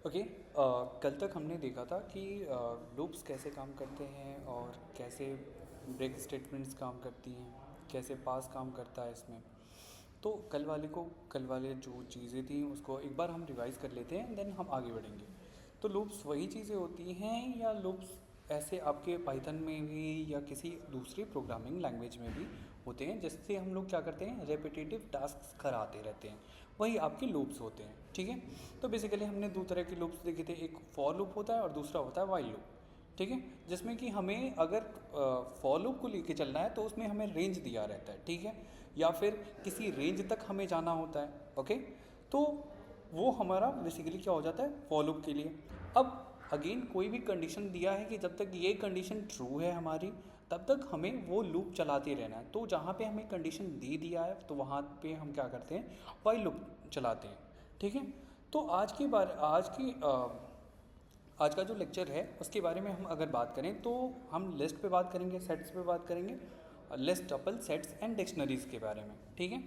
Okay. कल तक हमने देखा था कि लूप्स कैसे काम करते हैं और कैसे ब्रेक स्टेटमेंट्स काम करती हैं, कैसे पास काम करता है इसमें। तो कल वाले जो चीज़ें थी उसको एक बार हम रिवाइज़ कर लेते हैं, देन हम आगे बढ़ेंगे। तो लूप्स वही चीज़ें होती हैं या लूप्स ऐसे आपके पाइथन में भी या किसी दूसरी प्रोग्रामिंग लैंग्वेज में भी होते हैं, जिससे हम लोग क्या करते हैं, रेपिटेटिव टास्क कराते रहते हैं, वही आपके लूप्स होते हैं। ठीक है। तो बेसिकली हमने दो तरह के लूप्स देखे थे, एक फॉर लूप होता है और दूसरा होता है वाइल लूप। ठीक है। जिसमें कि हमें अगर फॉर लूप को लेके चलना है तो उसमें हमें रेंज दिया रहता है, ठीक है, या फिर किसी रेंज तक हमें जाना होता है। ओके। तो वो हमारा बेसिकली क्या हो जाता है, फॉर लूप के लिए। अब अगेन कोई भी कंडीशन दिया है कि जब तक ये कंडीशन ट्रू है हमारी, तब तक हमें वो लूप चलाते रहना है। तो जहाँ पे हमें कंडीशन दे दिया है तो वहाँ पे हम क्या करते हैं, वाइल लूप चलाते हैं। ठीक है। तो आज का जो लेक्चर है उसके बारे में हम अगर बात करें तो हम लिस्ट पे बात करेंगे, सेट्स पे बात करेंगे, list, tuple, sets and dictionaries के बारे में। ठीक है।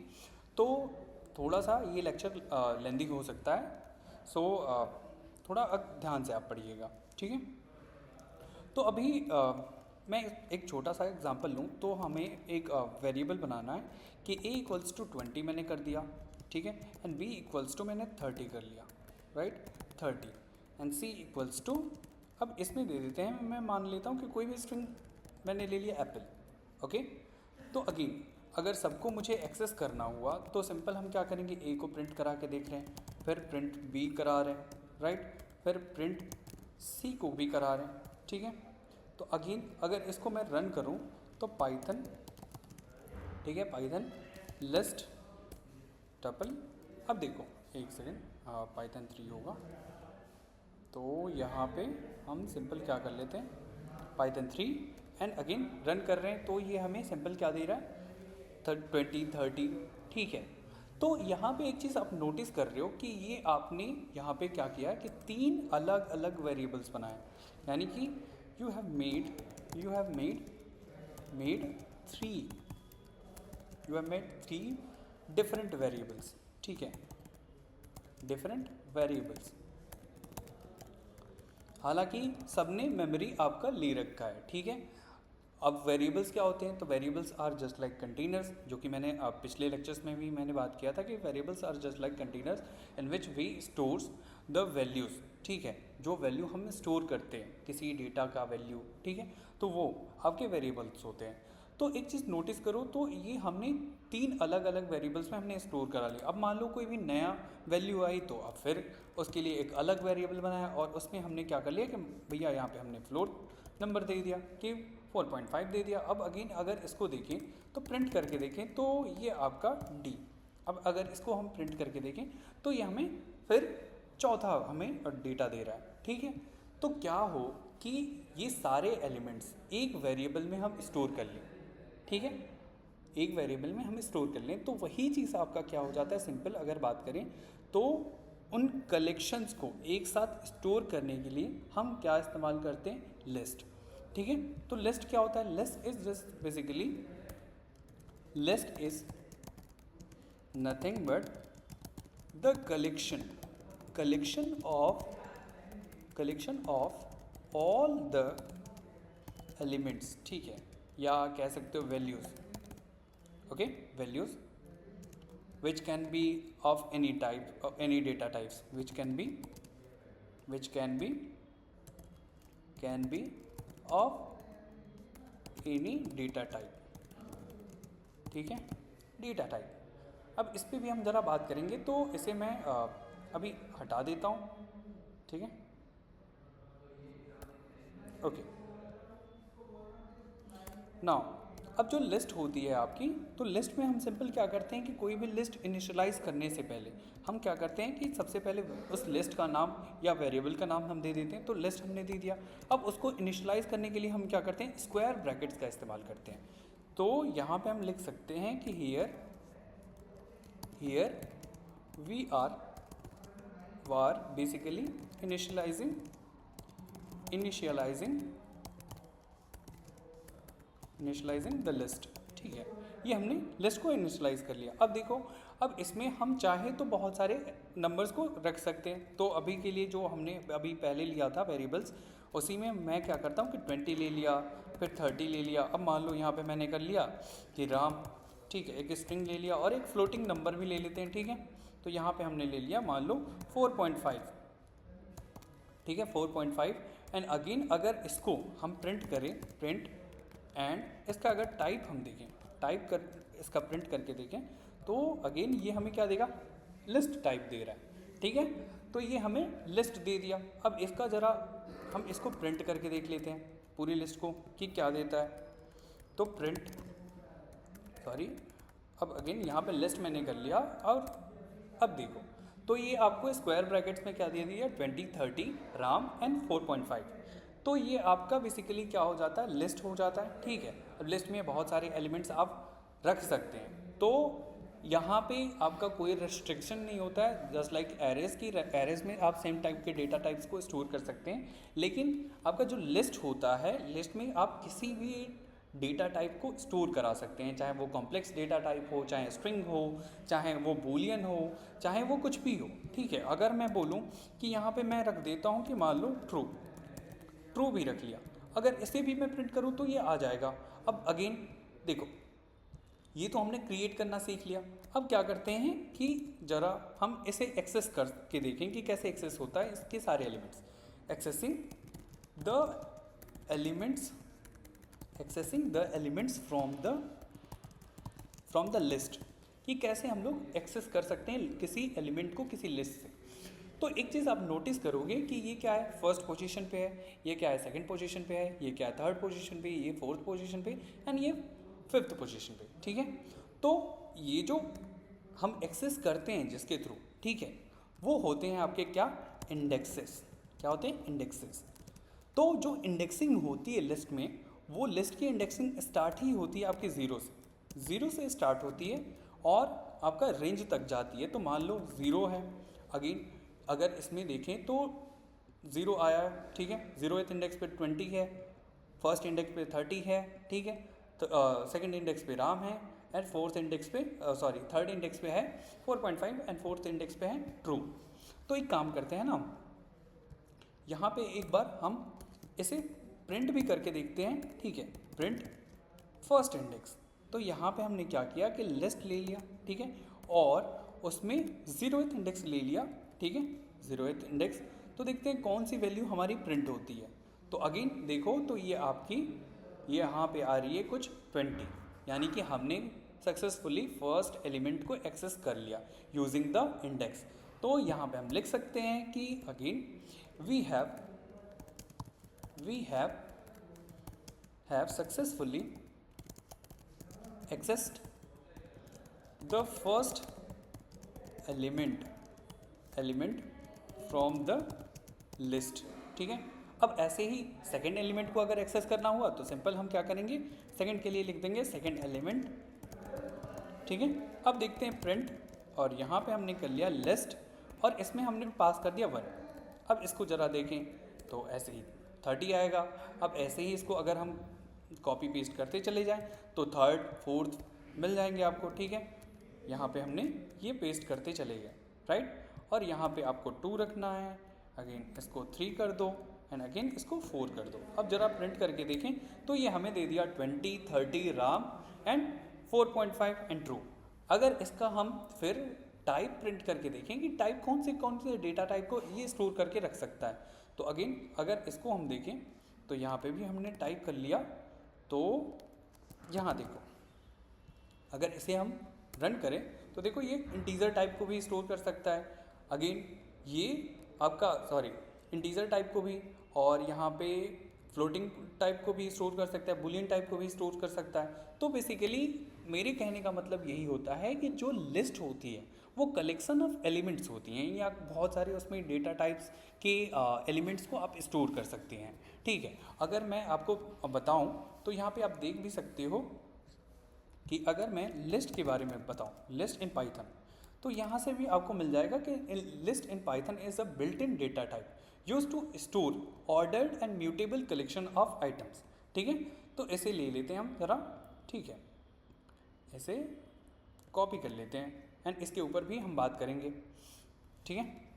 तो थोड़ा सा ये लेक्चर लेंदी हो सकता है, सो थोड़ा ध्यान से आप पढ़िएगा। ठीक है। तो अभी मैं एक छोटा सा एग्जांपल लूँ तो हमें एक वेरिएबल बनाना है कि a इक्वल्स टू 20 मैंने कर दिया, ठीक है, एंड b इक्वल्स टू मैंने 30 कर लिया, right, 30, and c equals to, अब इसमें दे देते हैं, मैं मान लेता हूँ कि कोई भी स्ट्रिंग मैंने ले लिया एप्पल। ओके। तो अगेन अगर सबको मुझे एक्सेस करना हुआ तो सिंपल हम क्या करेंगे, a को प्रिंट करा के देख रहे हैं, फिर प्रिंट b करा रहे हैं, राइट, फिर प्रिंट c को भी करा रहे हैं। ठीक है। तो अगेन अगर इसको मैं रन करूं तो पाइथन, ठीक है, पाइथन लिस्ट टपल, अब देखो एक सेकेंड, पाइथन 3 होगा तो यहाँ पे हम सिंपल क्या कर लेते हैं, पाइथन 3, एंड अगेन रन कर रहे हैं तो ये हमें सिंपल क्या दे रहा है, 20, 30। ठीक है। तो यहाँ पे एक चीज़ आप नोटिस कर रहे हो कि ये आपने यहाँ पे क्या किया है कि 3 अलग अलग वेरिएबल्स बनाए, यानी कि you have made 3 different variables. ठीक है, डिफरेंट वेरिएबल्स, हालांकि सबने मेमोरी आपका ले रखा है। ठीक है। अब वेरिएबल्स क्या होते हैं, तो variables are just like containers, जो कि मैंने पिछले लेक्चर्स में भी मैंने बात किया था कि variables are just like containers in which we stores the values. ठीक है, जो वैल्यू हम स्टोर करते हैं किसी डेटा का वैल्यू, ठीक है, तो वो आपके वेरिएबल्स होते हैं। तो एक चीज़ नोटिस करो, तो ये हमने 3 अलग अलग वेरिएबल्स में हमने स्टोर करा लिया। अब मान लो कोई भी नया वैल्यू आई तो अब फिर उसके लिए एक अलग वेरिएबल बनाया और उसमें हमने क्या कर लिया कि भैया यहाँ पे हमने फ्लोर नंबर दे दिया कि 4.5 दे दिया। अब अगेन अगर इसको देखें तो प्रिंट करके देखें तो ये आपका डी, अब अगर इसको हम प्रिंट करके देखें तो ये हमें फिर चौथा हमें डेटा दे रहा है। ठीक है। तो क्या हो कि ये सारे एलिमेंट्स एक वेरिएबल में हम स्टोर कर लें, ठीक है, एक वेरिएबल में हम स्टोर कर लें तो वही चीज़ आपका क्या हो जाता है, सिंपल अगर बात करें तो उन कलेक्शंस को एक साथ स्टोर करने के लिए हम क्या इस्तेमाल करते हैं, लिस्ट। ठीक है। तो लिस्ट क्या होता है, list is just basically, list is nothing but the collection of all the elements, ठीक है, या कह सकते हो values. Okay, values which can be of any type, of any data types, which can be of any data type। ठीक है, data type. अब इस पे भी हम ज़रा बात करेंगे तो इसे मैं अभी हटा देता हूँ। ठीक है। ओके, नाउ अब जो लिस्ट होती है आपकी, तो लिस्ट में हम सिंपल क्या करते हैं कि कोई भी लिस्ट इनिशियलाइज करने से पहले हम क्या करते हैं कि सबसे पहले उस लिस्ट का नाम या वेरिएबल का नाम हम दे देते हैं। तो लिस्ट हमने दे दिया, अब उसको इनिशियलाइज करने के लिए हम क्या करते हैं, स्क्वायर ब्रैकेट्स का इस्तेमाल करते हैं। तो यहाँ पे हम लिख सकते हैं कि here we are basically initializing the list. ठीक है, ये हमने लिस्ट को इनिशियलाइज कर लिया। अब देखो अब इसमें हम चाहे तो बहुत सारे नंबर्स को रख सकते हैं। तो अभी के लिए जो हमने अभी पहले लिया था वेरिएबल्स, उसी में मैं क्या करता हूँ कि 20 ले लिया, फिर 30 ले लिया। अब मान लो यहाँ पे मैंने कर लिया कि राम, ठीक है, एक स्ट्रिंग ले लिया और एक फ्लोटिंग नंबर भी ले लेते हैं, ठीक है। तो यहाँ पे हमने ले लिया मान लो 4.5, ठीक है, 4.5। एंड अगेन अगर इसको हम प्रिंट करें, प्रिंट एंड इसका अगर टाइप हम देखें, टाइप कर इसका प्रिंट करके देखें, तो अगेन ये हमें क्या देगा, लिस्ट टाइप दे रहा है, ठीक है। तो ये हमें लिस्ट दे दिया। अब इसका ज़रा हम इसको प्रिंट करके देख लेते हैं पूरी लिस्ट को कि क्या देता है। तो प्रिंट, सॉरी, अब अगेन यहाँ पे लिस्ट मैंने कर लिया और अब देखो तो ये आपको स्क्वायर ब्रैकेट्स में क्या दे दिया, 20, 30, राम एंड 4.5। तो ये आपका बेसिकली क्या हो जाता है, लिस्ट हो जाता है, ठीक है। अब लिस्ट में बहुत सारे एलिमेंट्स आप रख सकते हैं। तो यहाँ पे आपका कोई रेस्ट्रिक्शन नहीं होता है, जस्ट लाइक एरेज की, एरेज में आप सेम टाइप के डेटा टाइप्स को स्टोर कर सकते हैं। लेकिन आपका जो लिस्ट होता है, लिस्ट में आप किसी भी डेटा टाइप को स्टोर करा सकते हैं, चाहे वो कॉम्प्लेक्स डेटा टाइप हो, चाहे स्ट्रिंग हो, चाहे वो बूलियन हो, चाहे वो कुछ भी हो, ठीक है। अगर मैं बोलूँ कि यहाँ पे मैं रख देता हूँ कि मान लो ट्रू, ट्रू भी रख लिया, अगर इसे भी मैं प्रिंट करूँ तो ये आ जाएगा। अब अगेन देखो, ये तो हमने क्रिएट करना सीख लिया। अब क्या करते हैं कि ज़रा हम इसे एक्सेस करके देखें कि कैसे एक्सेस होता है इसके सारे elements. Accessing the elements, accessing the elements from the list, कि कैसे हम लोग एक्सेस कर सकते हैं किसी एलिमेंट को किसी लिस्ट से। तो एक चीज़ आप नोटिस करोगे कि ये क्या है, फर्स्ट पोजीशन पे है, ये क्या है, सेकंड पोजीशन पे है, ये क्या है, थर्ड पोजीशन पे, ये फोर्थ पोजीशन पे, एंड ये फिफ्थ पोजीशन पे, ठीक है। तो ये जो हम एक्सेस करते हैं जिसके थ्रू, ठीक है, वो होते हैं आपके क्या, इंडेक्सेस। क्या होते हैं, इंडेक्सेस। तो जो इंडेक्सिंग होती है लिस्ट में, वो लिस्ट की इंडेक्सिंग स्टार्ट ही होती है आपकी ज़ीरो से स्टार्ट होती है और आपका रेंज तक जाती है। तो मान लो 0 है, अगेन अगर इसमें देखें तो 0 आया, ठीक है, 0th इंडेक्स पे 20 है, फर्स्ट इंडेक्स पे 30 है, ठीक है, तो सेकंड इंडेक्स पे राम है, एंड फोर्थ इंडेक्स पे थर्ड इंडेक्स पे है 4.5 एंड फोर्थ इंडेक्स पे है ट्रू। तो एक काम करते हैं ना, यहाँ पे एक बार हम इसे प्रिंट भी करके देखते हैं, ठीक है। प्रिंट फर्स्ट इंडेक्स, तो यहाँ पे हमने क्या किया कि लिस्ट ले लिया, ठीक है, और उसमें 0th इंडेक्स ले लिया, ठीक है, 0th इंडेक्स। तो देखते हैं कौन सी वैल्यू हमारी प्रिंट होती है। तो अगेन देखो तो ये आपकी, ये यहाँ पे आ रही है कुछ 20, यानी कि हमने सक्सेसफुली फर्स्ट एलिमेंट को एक्सेस कर लिया यूजिंग द इंडेक्स। तो यहाँ पे हम लिख सकते हैं कि again we have successfully accessed the first element from the list, ठीक है। अब ऐसे ही सेकेंड एलिमेंट को अगर एक्सेस करना हुआ तो सिंपल हम क्या करेंगे, सेकेंड के लिए लिख देंगे सेकेंड एलिमेंट, ठीक है। अब देखते हैं प्रिंट, और यहाँ पे हमने कर लिया लिस्ट और इसमें हमने पास कर दिया 1। अब इसको ज़रा देखें तो ऐसे ही 30 आएगा। अब ऐसे ही इसको अगर हम कॉपी पेस्ट करते चले जाएं तो थर्ड फोर्थ मिल जाएंगे आपको, ठीक है। यहाँ पे हमने ये पेस्ट करते चले गए, राइट। और यहाँ पे आपको 2 रखना है, अगेन इसको 3 कर दो एंड अगेन इसको 4 कर दो। अब जरा प्रिंट करके देखें तो ये हमें दे दिया 20, 30 राम एंड 4.5 एंड ट्रू। अगर इसका हम फिर टाइप प्रिंट करके देखें कि टाइप कौन से डेटा टाइप को ये स्टोर करके रख सकता है, तो अगेन अगर इसको हम देखें तो यहाँ पे भी हमने टाइप कर लिया। तो यहाँ देखो, अगर इसे हम रन करें तो देखो ये इंटीजर टाइप को भी स्टोर कर सकता है, अगेन ये आपका इंटीजर टाइप को भी, और यहाँ पे फ्लोटिंग टाइप को भी स्टोर कर सकता है, बुलियन टाइप को भी स्टोर कर सकता है। तो बेसिकली मेरे कहने का मतलब यही होता है कि जो लिस्ट होती है वो कलेक्शन ऑफ एलिमेंट्स होती हैं, या बहुत सारे उसमें डेटा टाइप्स के एलिमेंट्स को आप स्टोर कर सकते हैं, ठीक है। अगर मैं आपको बताऊं तो यहाँ पे आप देख भी सकते हो कि अगर मैं लिस्ट के बारे में बताऊं, लिस्ट इन पाइथन, तो यहाँ से भी आपको मिल जाएगा कि list in Python is a built in data type used to store ordered and mutable collection of items, ठीक है। तो इसे ले लेते हैं हम ज़रा, ठीक है, इसे कॉपी कर लेते हैं, एंड इसके ऊपर भी हम बात करेंगे, ठीक है।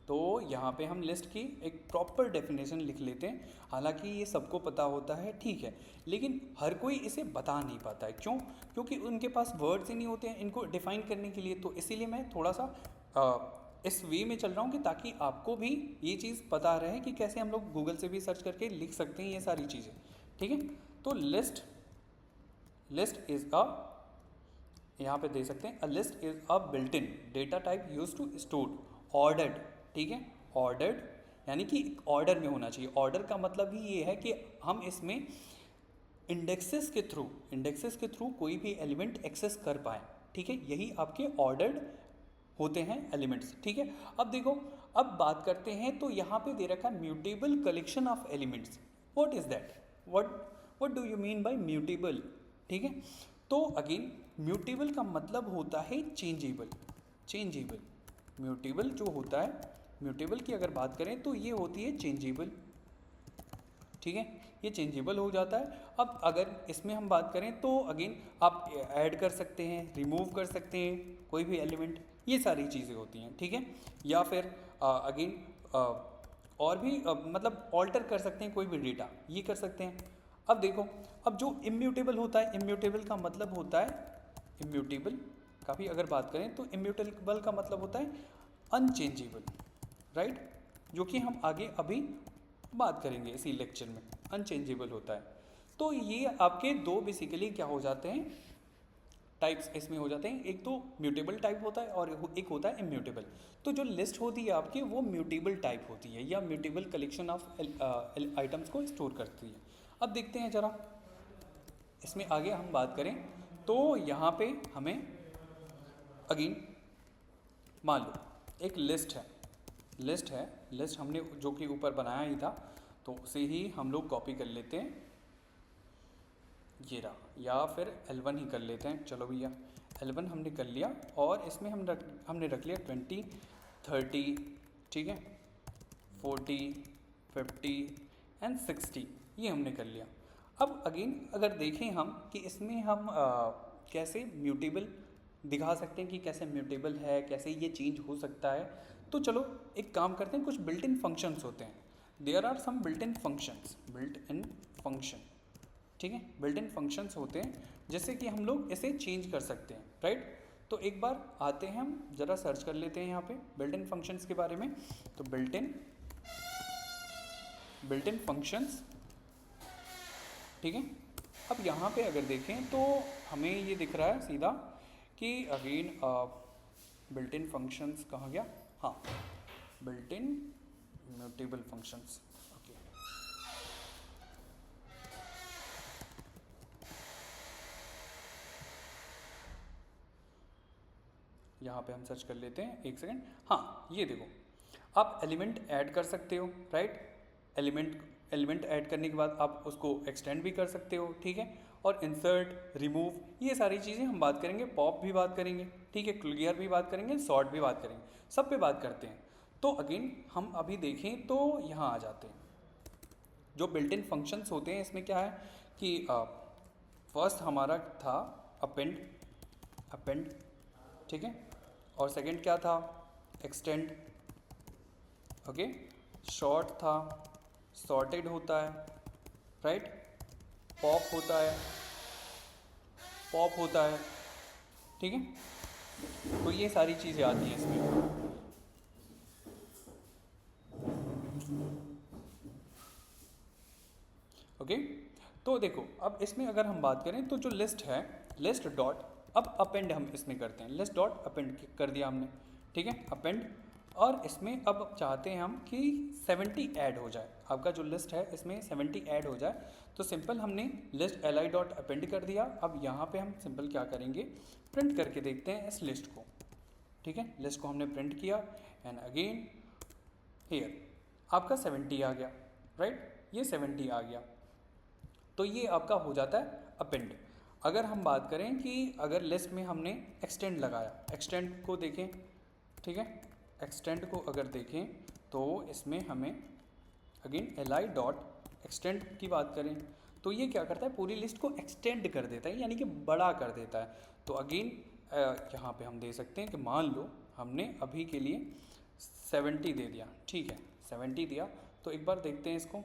तो यहाँ पे हम लिस्ट की एक प्रॉपर डेफिनेशन लिख लेते हैं। हालांकि ये सबको पता होता है, ठीक है, लेकिन हर कोई इसे बता नहीं पाता है। क्यों? क्योंकि उनके पास वर्ड्स ही नहीं होते हैं इनको डिफाइन करने के लिए। तो इसीलिए मैं थोड़ा सा इस वे में चल रहा हूँ कि ताकि आपको भी ये चीज़ पता रहे कि कैसे हम लोग गूगल से भी सर्च करके लिख सकते हैं ये सारी चीज़ें, ठीक है। तो लिस्ट इज़ अ, यहाँ पे दे सकते हैं, a list is a built in data type used to store ordered, ठीक है। ऑर्डर्ड यानी कि ऑर्डर में होना चाहिए। ऑर्डर का मतलब ही ये है कि हम इसमें इंडेक्सेस के थ्रू कोई भी एलिमेंट एक्सेस कर पाएँ, ठीक है। यही आपके ऑर्डर्ड होते हैं एलिमेंट्स, ठीक है। अब देखो, अब बात करते हैं, तो यहाँ पे दे रखा है mutable collection of elements. What is that? What do you mean by mutable, ठीक है। तो अगेन म्यूटेबल का मतलब होता है चेंजेबल। म्यूटेबल जो होता है, म्यूटेबल की अगर बात करें तो ये होती है चेंजेबल, ठीक है। ये चेंजेबल हो जाता है। अब अगर इसमें हम बात करें तो अगेन आप ऐड कर सकते हैं, रिमूव कर सकते हैं कोई भी एलिमेंट, ये सारी चीज़ें होती हैं, ठीक है। या फिर अगेन और भी मतलब ऑल्टर कर सकते हैं कोई भी डेटा, ये कर सकते हैं। अब देखो, अब जो इम्यूटेबल होता है, इम्यूटेबल का मतलब होता है, इम्यूटेबल का भी अगर बात करें तो इम्यूटेबल का मतलब होता है अनचेंजेबल, राइट, जो कि हम आगे अभी बात करेंगे इसी लेक्चर में। अनचेंजेबल होता है। तो ये आपके दो बेसिकली क्या हो जाते हैं, टाइप्स इसमें हो जाते हैं। एक तो म्यूटेबल टाइप होता है और एक होता है इम्यूटेबल। तो जो लिस्ट होती है आपकी वो म्यूटेबल टाइप होती है या म्यूटेबल कलेक्शन ऑफ आइटम्स को स्टोर करती है। अब देखते हैं जरा इसमें आगे हम बात करें तो यहाँ पे हमें अगेन मान लो एक लिस्ट हमने जो कि ऊपर बनाया ही था, तो उसे ही हम लोग कॉपी कर लेते हैं, ये रहा, या फिर L1 ही कर लेते हैं। चलो भैया L1 हमने कर लिया और इसमें हमने रख लिया 20, 30, ठीक है, 40, 50 एंड 60, ये हमने कर लिया। अब अगेन अगर देखें हम कि इसमें हम कैसे म्यूटेबल दिखा सकते हैं कि कैसे म्यूटेबल है, कैसे ये चेंज हो सकता है। तो चलो एक काम करते हैं, कुछ बिल्ट इन फंक्शंस होते हैं। There are some built in function, ठीक है, बिल्ट इन फंक्शंस होते हैं जैसे कि हम लोग इसे चेंज कर सकते हैं, राइट। तो एक बार आते हैं हम ज़रा सर्च कर लेते हैं यहाँ पे बिल्ट इन फंक्शंस के बारे में। तो बिल्ट इन फंक्शंस, ठीक है। अब यहाँ पे अगर देखें तो हमें ये दिख रहा है सीधा कि अगेन बिल्ट इन फंक्शंस कहाँ गया, हाँ, built in mutable functions, okay. यहाँ पे हम सर्च कर लेते हैं, एक सेकंड। हाँ, ये देखो, आप एलिमेंट ऐड कर सकते हो, राइट। एलिमेंट ऐड करने के बाद आप उसको एक्सटेंड भी कर सकते हो, ठीक है। और इंसर्ट, रिमूव, ये सारी चीज़ें हम बात करेंगे। पॉप भी बात करेंगे, ठीक है, क्लियर भी बात करेंगे, सॉर्ट भी बात करेंगे, सब पे बात करते हैं। तो अगेन हम अभी देखें तो यहाँ आ जाते हैं, जो बिल्ट इन फंक्शंस होते हैं इसमें क्या है कि फर्स्ट हमारा था अपेंड, ठीक है, और सेकंड क्या था, एक्सटेंड, ओके। शॉर्ट था, सॉर्टेड होता है, राइट। पॉप होता है, ठीक है। तो ये सारी चीज़ें आती हैं इसमें। ओके, तो देखो अब इसमें अगर हम बात करें तो जो लिस्ट है, लिस्ट डॉट, अब अपेंड हम इसमें करते हैं, लिस्ट डॉट अपेंड कर दिया हमने, ठीक है, अपेंड। और इसमें अब चाहते हैं हम कि 70 ऐड हो जाए, आपका जो लिस्ट है इसमें 70 ऐड हो जाए। तो सिंपल हमने लिस्ट li डॉट अपेंड कर दिया। अब यहाँ पे हम सिंपल क्या करेंगे, प्रिंट करके देखते हैं इस लिस्ट को, ठीक है। लिस्ट को हमने प्रिंट किया एंड अगेन हियर आपका 70 आ गया, राइट, ये 70 आ गया। तो ये आपका हो जाता है अपेंड। अगर हम बात करें कि अगर लिस्ट में हमने एक्सटेंड लगाया, एक्सटेंड को देखें, ठीक है, एक्सटेंड को अगर देखें तो इसमें हमें अगेन li डॉट एक्सटेंड की बात करें तो ये क्या करता है, पूरी लिस्ट को एक्सटेंड कर देता है, यानी कि बड़ा कर देता है। तो अगेन यहाँ पे हम दे सकते हैं कि मान लो हमने अभी के लिए 70 दे दिया, ठीक है 70 दिया, तो एक बार देखते हैं इसको,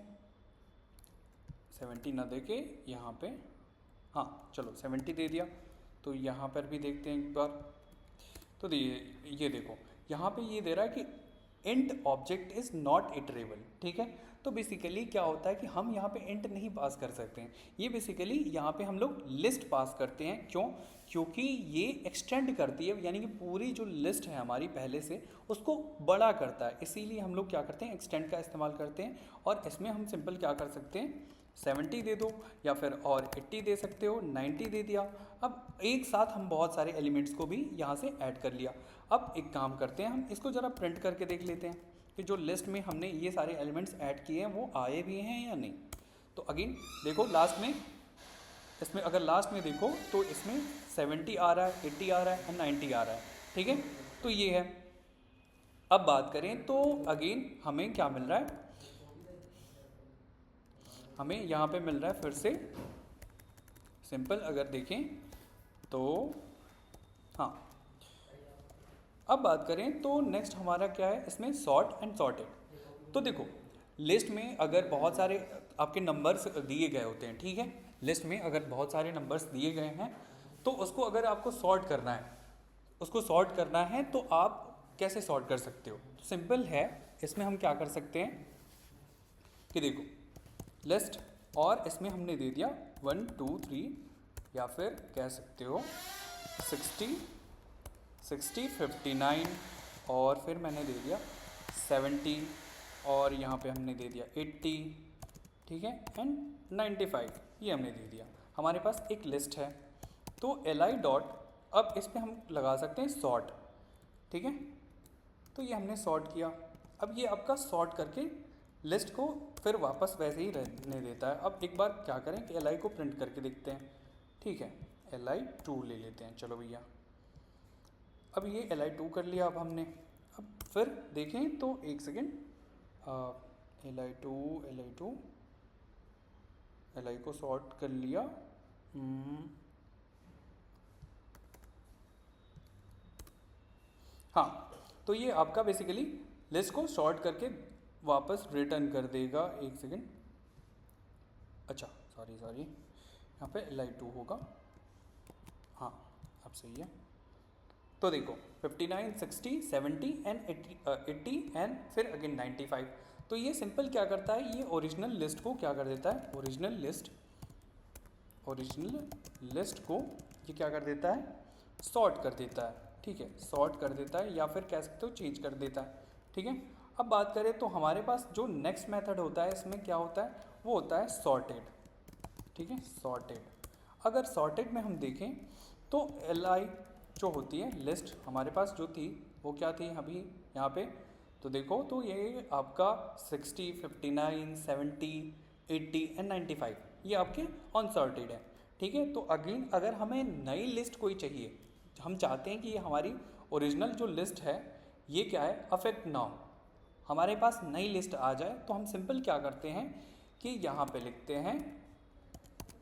70 ना दे के यहाँ पे, हाँ चलो 70 दे दिया, तो यहाँ पर भी देखते हैं एक बार, तो ये देखो यहाँ पे ये दे रहा है कि int object is not iterable, ठीक है। तो बेसिकली क्या होता है कि हम यहाँ पे इंट नहीं पास कर सकते हैं, ये बेसिकली यहाँ पे हम लोग लिस्ट पास करते हैं, क्यों, क्योंकि ये एक्सटेंड करती है, यानी कि पूरी जो लिस्ट है हमारी पहले से उसको बड़ा करता है, इसीलिए हम लोग क्या करते हैं एक्सटेंड का इस्तेमाल करते हैं। और इसमें हम सिंपल क्या कर सकते हैं 70 दे दो या फिर और 80 दे सकते हो, 90 दे दिया। अब एक साथ हम बहुत सारे एलिमेंट्स को भी यहाँ से ऐड कर लिया। अब एक काम करते हैं, हम इसको ज़रा प्रिंट करके देख लेते हैं कि जो लिस्ट में हमने ये सारे एलिमेंट्स ऐड किए हैं वो आए भी हैं या नहीं। तो अगेन देखो लास्ट में, इसमें अगर लास्ट में देखो तो इसमें 70 आ रहा है, 80 आ रहा है और 90 आ रहा है, ठीक है। तो ये है। अब बात करें तो अगेन हमें क्या मिल रहा है, हमें यहाँ पे मिल रहा है फिर से सिंपल अगर देखें तो, हाँ अब बात करें तो नेक्स्ट हमारा क्या है इसमें सॉर्ट एंड सॉर्टेड। तो देखो लिस्ट में अगर बहुत सारे आपके नंबर्स दिए गए होते हैं, ठीक है, लिस्ट में अगर बहुत सारे नंबर्स दिए गए हैं तो उसको अगर आपको सॉर्ट करना है, उसको सॉर्ट करना है तो आप कैसे सॉर्ट कर सकते हो। तो सिंपल है, इसमें हम क्या कर सकते हैं कि देखो लिस्ट और इसमें हमने दे दिया 1 2 3 या फिर कह सकते हो 60 59 और फिर मैंने दे दिया 70 और यहाँ पे हमने दे दिया 80, ठीक है, एंड 95 ये हमने दे दिया। हमारे पास एक लिस्ट है तो li डॉट, अब इस पर हम लगा सकते हैं सॉर्ट, ठीक है। तो ये हमने सॉर्ट किया, अब ये आपका सॉर्ट करके लिस्ट को फिर वापस वैसे ही रहने देता है। अब एक बार क्या करें कि li को प्रिंट करके देखते हैं, ठीक है, li2 ले लेते हैं, चलो भैया। अब ये li2 कर लिया अब हमने, अब फिर देखें तो एक सेकेंड, li को सॉर्ट कर लिया, हाँ तो ये आपका बेसिकली लिस्ट को सॉर्ट करके वापस रिटर्न कर देगा। एक सेकेंड, अच्छा सॉरी यहाँ पे li2 होगा, हाँ अब सही है। तो देखो 59 60 70 एंड 80 एंड फिर अगेन 95। तो ये सिंपल क्या करता है, ये ओरिजिनल लिस्ट को क्या कर देता है, ओरिजिनल लिस्ट को ये क्या कर देता है, सॉर्ट कर देता है, ठीक है, सॉर्ट कर देता है या फिर कह सकते हो चेंज कर देता है, ठीक है। अब बात करें तो हमारे पास जो नेक्स्ट मेथड होता है इसमें क्या होता है, वो होता है सॉर्टेड, ठीक है, सॉर्टेड। अगर सॉर्टेड में हम देखें तो li जो होती है लिस्ट हमारे पास जो थी वो क्या थी अभी यहाँ पे, तो देखो तो ये आपका 60 59 70 80 एंड 95 ये आपके अनसॉर्टेड है, ठीक है। तो अगेन अगर हमें नई लिस्ट कोई चाहिए, हम चाहते हैं कि ये हमारी ओरिजिनल जो लिस्ट है ये क्या है अफेक्ट ना हो, हमारे पास नई लिस्ट आ जाए, तो हम सिंपल क्या करते हैं कि यहाँ पे लिखते हैं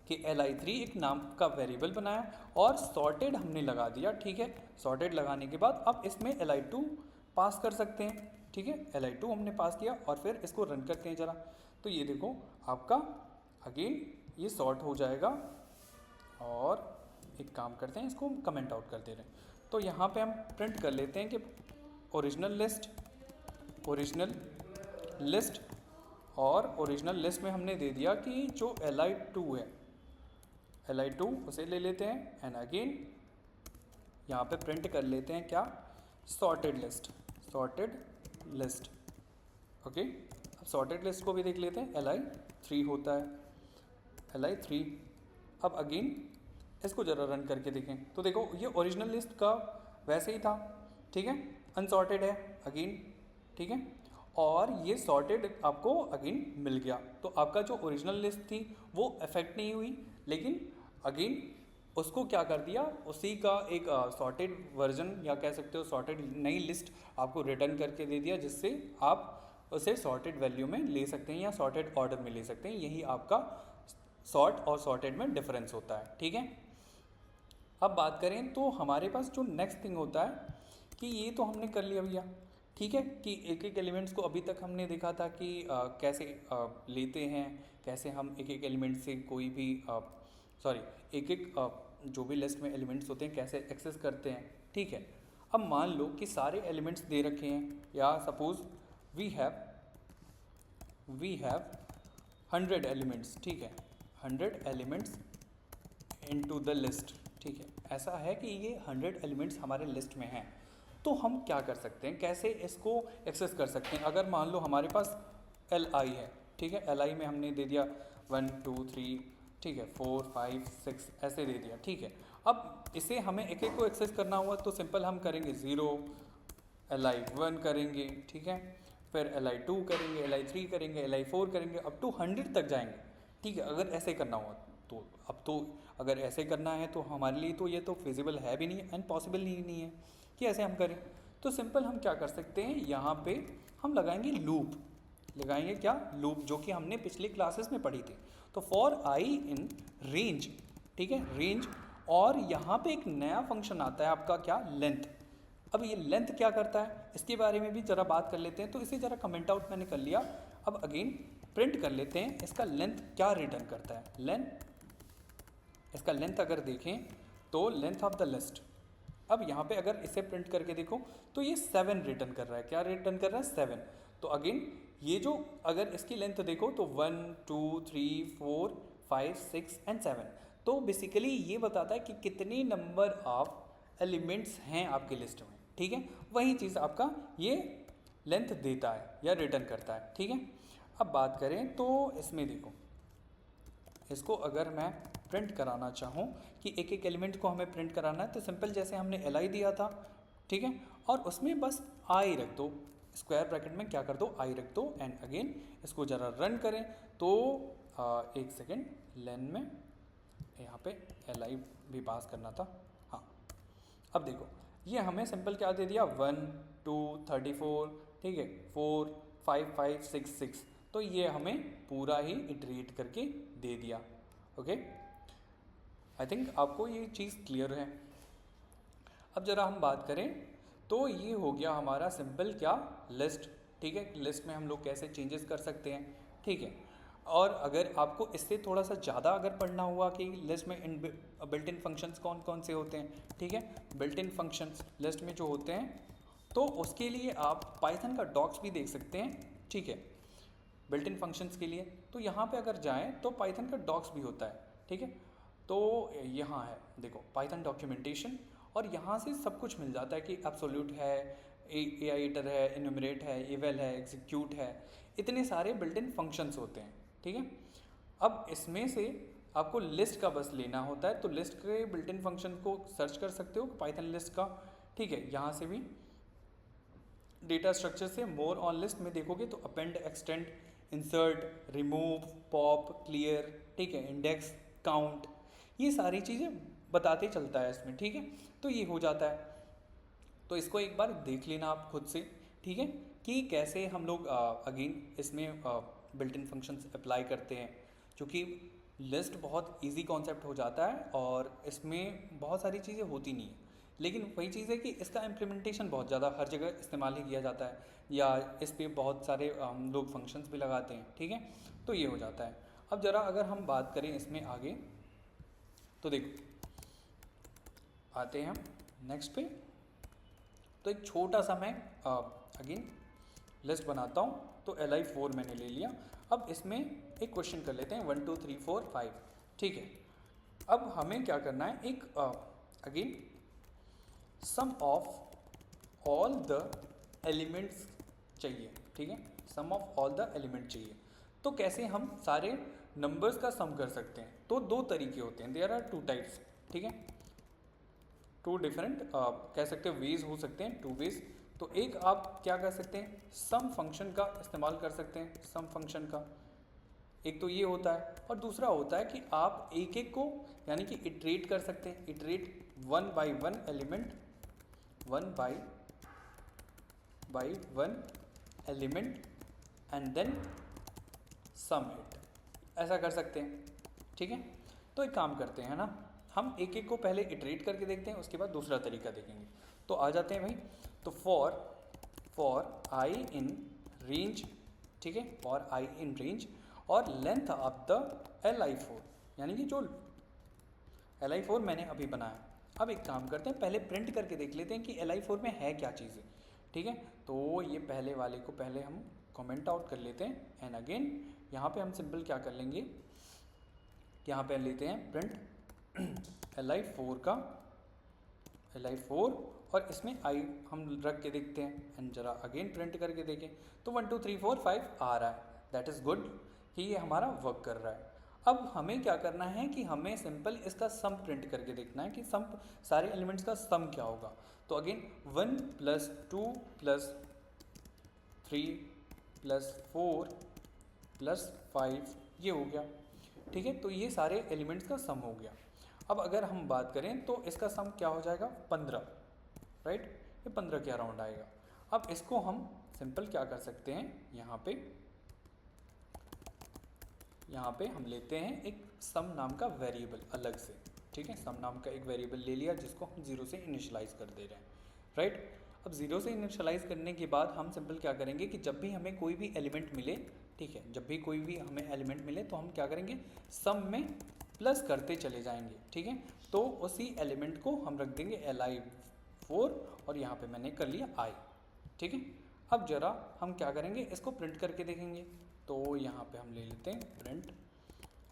कि li3 एक नाम का वेरिएबल बनाया और सॉर्टेड हमने लगा दिया, ठीक है। सॉर्टेड लगाने के बाद अब इसमें li2 पास कर सकते हैं, ठीक है, li2 हमने पास किया और फिर इसको रन करते हैं ज़रा। तो ये देखो आपका अगेन ये सॉर्ट हो जाएगा और एक काम करते हैं इसको कमेंट आउट कर दे रहे हैं। तो यहाँ पे हम प्रिंट कर लेते हैं कि ओरिजिनल लिस्ट और ओरिजिनल लिस्ट में हमने दे दिया कि जो li2 है, li2 उसे ले लेते हैं एंड अगेन यहाँ पे प्रिंट कर लेते हैं क्या, सॉर्टेड लिस्ट, ओके। अब सॉर्टेड लिस्ट को भी देख लेते हैं, li3 होता है, li3। अब अगेन इसको ज़रा रन करके देखें तो देखो ये ओरिजिनल लिस्ट का वैसे ही था, ठीक है, अनसॉर्टेड है अगेन, ठीक है, और ये सॉर्टेड आपको अगेन मिल गया। तो आपका जो ओरिजिनल लिस्ट थी वो अफेक्ट नहीं हुई, लेकिन अगेन उसको क्या कर दिया, उसी का एक सॉर्टेड वर्जन या कह सकते हो सॉर्टेड नई लिस्ट आपको रिटर्न करके दे दिया, जिससे आप उसे सॉर्टेड वैल्यू में ले सकते हैं या सॉर्टेड ऑर्डर में ले सकते हैं। यही आपका सॉर्ट और सॉर्टेड में डिफरेंस होता है, ठीक है। अब बात करें तो हमारे पास जो नेक्स्ट थिंग होता है कि ये तो हमने कर लिया भैया, ठीक है, कि एक एक एलिमेंट्स को अभी तक हमने देखा था कि कैसे लेते हैं, कैसे हम एक एक एलिमेंट से कोई भी सॉरी एक एक जो भी लिस्ट में एलिमेंट्स होते हैं कैसे एक्सेस करते हैं, ठीक है। अब मान लो कि सारे एलिमेंट्स दे रखे हैं, या सपोज वी हैव 100 एलिमेंट्स, ठीक है, 100 एलिमेंट्स इनटू द लिस्ट, ठीक है। ऐसा है कि ये 100 एलिमेंट्स हमारे लिस्ट में हैं, तो हम क्या कर सकते हैं, कैसे इसको एक्सेस कर सकते हैं। अगर मान लो हमारे पास LI है, ठीक है, LI में हमने दे दिया 1 2 3, ठीक है, 4 5 6 ऐसे दे दिया, ठीक है। अब इसे हमें एक एक को एक्सेस करना हुआ तो सिंपल हम करेंगे 0, LI1 करेंगे, ठीक है, फिर LI2 करेंगे, LI3 करेंगे, LI4 करेंगे, अप टू 100 तक जाएंगे, ठीक है। अगर ऐसे करना हुआ तो अब तो अगर ऐसे करना है तो हमारे लिए तो ये तो फिजिबल है भी नहीं एंड पॉसिबल ही नहीं है कि ऐसे हम करें। तो सिंपल हम क्या कर सकते हैं, यहाँ पे हम लगाएंगे लूप, लगाएंगे क्या, लूप, जो कि हमने पिछली क्लासेस में पढ़ी थी। तो फॉर I इन रेंज, ठीक है, रेंज, और यहाँ पे एक नया फंक्शन आता है आपका क्या, लेंथ। अब ये लेंथ क्या करता है इसके बारे में भी ज़रा बात कर लेते हैं। तो इसे ज़रा कमेंट आउट मैंने कर लिया। अब अगेन प्रिंट कर लेते हैं इसका लेंथ क्या रिटर्न करता है। लेंथ, इसका लेंथ अगर देखें तो लेंथ ऑफ द लिस्ट, अब यहाँ पे अगर इसे प्रिंट करके देखो तो ये 7 रिटर्न कर रहा है। क्या रिटर्न कर रहा है, 7। तो अगेन ये जो अगर इसकी लेंथ देखो तो 1 2 3 4 5 6 एंड 7, तो बेसिकली ये बताता है कि कितने नंबर ऑफ एलिमेंट्स हैं आपकी लिस्ट में, ठीक है। वही चीज़ आपका ये लेंथ देता है या रिटर्न करता है, ठीक है। अब बात करें तो इसमें देखो, इसको अगर मैं प्रिंट कराना चाहूँ कि एक एक एलिमेंट को हमें प्रिंट कराना है तो सिंपल जैसे हमने LI दिया था, ठीक है, और उसमें बस I रख दो, स्क्वायर ब्रैकेट में क्या कर दो, I रख दो, एंड अगेन इसको ज़रा रन करें तो एक सेकेंड, लेन में यहाँ पे LI भी पास करना था, हाँ। अब देखो ये हमें सिंपल क्या दे दिया, 1 2 34, ठीक है, 4 5 5 6 6, तो ये हमें पूरा ही इटरेट करके दे दिया। ओके, आई थिंक आपको ये चीज़ क्लियर है। अब ज़रा हम बात करें तो ये हो गया हमारा सिंपल क्या, लिस्ट, ठीक है। लिस्ट में हम लोग कैसे चेंजेस कर सकते हैं, ठीक है। और अगर आपको इससे थोड़ा सा ज़्यादा अगर पढ़ना हुआ कि लिस्ट में बिल्ट इन फंक्शंस कौन कौन से होते हैं, ठीक है, बिल्ट इन फंक्शंस लिस्ट में जो होते हैं, तो उसके लिए आप पाइथन का डॉक्स भी देख सकते हैं, ठीक है, बिल्ट इन फंक्शंस के लिए। तो यहाँ पे अगर जाएं तो पाइथन का डॉक्स भी होता है, ठीक है। तो यहाँ है देखो पाइथन डॉक्यूमेंटेशन, और यहाँ से सब कुछ मिल जाता है कि एब्सोल्यूट है, एआईटर है, इन्यूमरेट है, इवेल है, एग्जीक्यूट है, इतने सारे बिल्ट इन फंक्शंस होते हैं, ठीक है। अब इसमें से आपको लिस्ट का बस लेना होता है, तो लिस्ट के बिल्ट इन फंक्शन को सर्च कर सकते हो पाइथन लिस्ट का, ठीक है। यहाँ से भी डेटा स्ट्रक्चर से मोर ऑन लिस्ट में देखोगे तो append, extend, insert, remove, pop, clear, ठीक है, इंडेक्स, काउंट, ये सारी चीज़ें बताते चलता है इसमें, ठीक है। तो ये हो जाता है, तो इसको एक बार देख लेना आप खुद से, ठीक है, कि कैसे हम लोग अगेन इसमें बिल्ट इन फंक्शंस अप्लाई करते हैं, क्योंकि लिस्ट बहुत इजी कॉन्सेप्ट हो जाता है और इसमें बहुत सारी चीज़ें होती नहीं है, लेकिन वही चीज़ है कि इसका इम्प्लीमेंटेशन बहुत ज़्यादा हर जगह इस्तेमाल ही किया जाता है, या इस पर बहुत सारे लोग फंक्शंस भी लगाते हैं, ठीक है। तो ये हो जाता है। अब ज़रा अगर हम बात करें इसमें आगे, तो देखो आते हैं हम नेक्स्ट पे। तो एक छोटा सा मैं अगेन लिस्ट बनाता हूँ, तो LI4 मैंने ले लिया। अब इसमें एक क्वेश्चन कर लेते हैं 1 2 3 4 5, ठीक है। अब हमें क्या करना है, एक again sum of all the elements चाहिए, ठीक है, sum of all the element चाहिए। तो कैसे हम सारे नंबर्स का सम कर सकते हैं, तो दो तरीके होते हैं, देयर आर 2 टाइप्स, ठीक है, 2 डिफरेंट कह सकते हो वेज हो सकते हैं, 2 वेज। तो एक आप क्या कर सकते हैं, सम फंक्शन का इस्तेमाल कर सकते हैं, सम फंक्शन का, एक तो ये होता है, और दूसरा होता है कि आप एक एक को यानी कि इटरेट कर सकते हैं, iterate 1 by 1 element, 1 by 1 element and then sum it, ऐसा कर सकते हैं, ठीक है। तो एक काम करते हैं ना, हम एक एक को पहले इटरेट करके देखते हैं, उसके बाद दूसरा तरीका देखेंगे। तो आ जाते हैं भाई, तो फॉर आई इन रेंज, ठीक है, फॉर आई इन रेंज और लेंथ ऑफ द li4, यानी कि जो li4 मैंने अभी बनाया। अब एक काम करते हैं, पहले प्रिंट करके देख लेते हैं कि li4 में है क्या चीज़ें, ठीक है। तो ये पहले वाले को पहले हम कमेंट आउट कर लेते हैं एंड अगेन यहाँ पे हम सिंपल क्या कर लेंगे, यहाँ पे लेते हैं प्रिंट li4 और इसमें आई हम रख के देखते हैं एंड जरा अगेन प्रिंट करके देखें तो 1 2 3 4 5 आ रहा है। दैट इज़ गुड कि ये हमारा वर्क कर रहा है। अब हमें क्या करना है कि हमें सिंपल इसका सम प्रिंट करके देखना है कि सम सारे एलिमेंट्स का सम क्या होगा। तो अगेन 1 + 2 + 3 + 4 + 5 ये हो गया, ठीक है। तो ये सारे एलिमेंट्स का सम हो गया। अब अगर हम बात करें तो इसका सम क्या हो जाएगा 15, राइट, ये 15 के अराउंड आएगा। अब इसको हम सिंपल क्या कर सकते हैं, यहाँ पे हम लेते हैं एक सम नाम का वेरिएबल अलग से, ठीक है। सम नाम का एक वेरिएबल ले लिया जिसको हम 0 से इनिशियलाइज़ कर दे रहे हैं, राइट। अब 0 से इनिशियलाइज़ करने के बाद हम सिंपल क्या करेंगे कि जब भी हमें कोई भी एलिमेंट मिले, ठीक है, जब भी कोई भी हमें एलिमेंट मिले तो हम क्या करेंगे, सम में प्लस करते चले जाएंगे, ठीक है। तो उसी एलिमेंट को हम रख देंगे li4 और यहाँ पे मैंने कर लिया i, ठीक है। अब जरा हम क्या करेंगे, इसको प्रिंट करके देखेंगे। तो यहाँ पे हम ले लेते हैं प्रिंट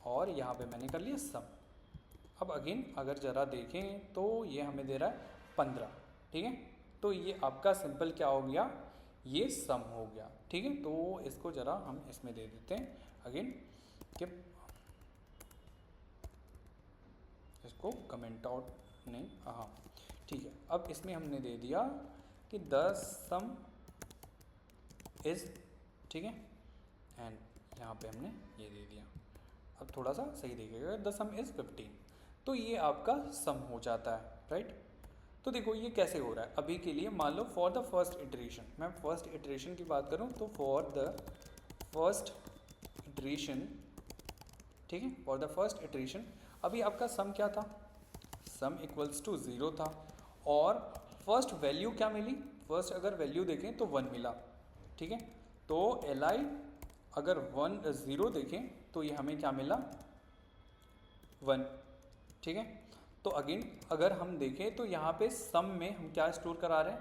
और यहाँ पे मैंने कर लिया सम। अब अगेन अगर ज़रा देखें तो ये हमें दे रहा है 15, ठीक है। तो ये आपका सिंपल क्या हो गया, ये सम हो गया, ठीक है। तो इसको ज़रा हम इसमें दे देते हैं अगेन कि इसको कमेंट आउट नहीं, हाँ ठीक है। अब इसमें हमने दे दिया कि द सम इज़, ठीक है, एंड यहाँ पे हमने ये दे दिया। अब थोड़ा सा सही देखिएगा, द सम इज़ 15, तो ये आपका सम हो जाता है, राइट। तो देखो ये कैसे हो रहा है, अभी के लिए मान लो फॉर द फर्स्ट इटरेशन, मैं फर्स्ट इटरेशन की बात करूँ तो फॉर द फर्स्ट इटरेशन, ठीक है, फॉर द फर्स्ट इटरेशन अभी आपका सम क्या था, सम इक्वल्स टू 0 था और फर्स्ट वैल्यू क्या मिली, फर्स्ट अगर वैल्यू देखें तो 1 मिला, ठीक है। तो li अगर 0 देखें तो ये हमें क्या मिला 1, ठीक है। तो अगेन अगर हम देखें तो यहाँ पे सम में हम क्या स्टोर करा रहे हैं,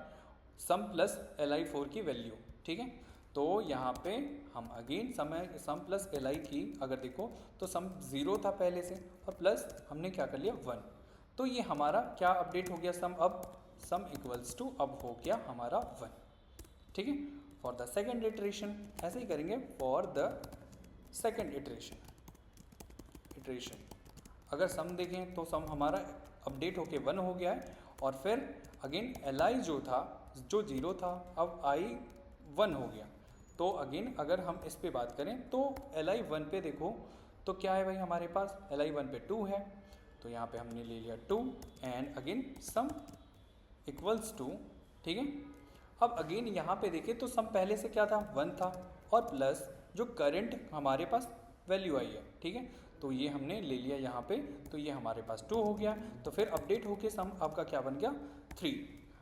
सम प्लस li4 की वैल्यू, ठीक है। तो यहाँ पे हम अगेन सम प्लस li की अगर देखो तो सम 0 था पहले से और प्लस हमने क्या कर लिया 1, तो ये हमारा क्या अपडेट हो गया सम, अब सम इक्वल्स टू अब हो गया हमारा 1, ठीक है। फॉर द सेकेंड इटरेशन ऐसे ही करेंगे, फॉर द सेकेंड इटरेशन अगर सम देखें तो सम हमारा अपडेट होके 1 हो गया है और फिर अगेन li जो था जो 0 था अब i 1 हो गया। तो अगेन अगर हम इस पे बात करें तो li 1 पे देखो तो क्या है भाई हमारे पास, li 1 पे 2 है, तो यहाँ पे हमने ले लिया 2 and again sum equals to, ठीक है। अब अगेन यहाँ पे देखें तो सम पहले से क्या था 1 था और प्लस जो करंट हमारे पास वैल्यू आई है, ठीक है। तो ये हमने ले लिया यहाँ पे, तो ये हमारे पास 2 हो गया, तो फिर अपडेट होके सम आपका क्या बन गया 3।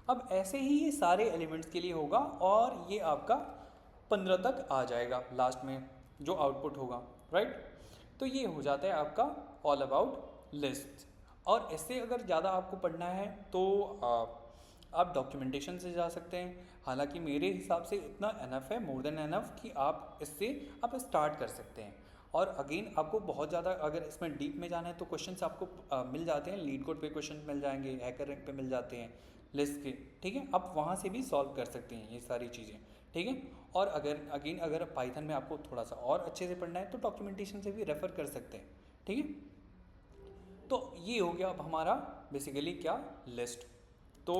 अब ऐसे ही ये सारे एलिमेंट्स के लिए होगा और ये आपका 15 तक आ जाएगा लास्ट में जो आउटपुट होगा, राइट। तो ये हो जाता है आपका ऑल अबाउट लिस्ट। और इससे अगर ज़्यादा आपको पढ़ना है तो आप डॉक्यूमेंटेशन से जा सकते हैं, हालांकि मेरे हिसाब से इतना एनफ है, मोर देन एनफ कि आप इससे आप स्टार्ट कर सकते हैं। और अगेन आपको बहुत ज़्यादा अगर इसमें डीप में जाना है तो क्वेश्चंस आपको मिल जाते हैं, लीड कोड पे क्वेश्चन मिल जाएंगे, हैकर रैंक पे मिल जाते हैं लिस्ट के, ठीक है। आप वहाँ से भी सॉल्व कर सकते हैं ये सारी चीज़ें, ठीक है। और अगर पाइथन में आपको थोड़ा सा और अच्छे से पढ़ना है तो डॉक्यूमेंटेशन से भी रेफ़र कर सकते हैं, ठीक है। तो ये हो गया अब हमारा बेसिकली क्या लिस्ट। तो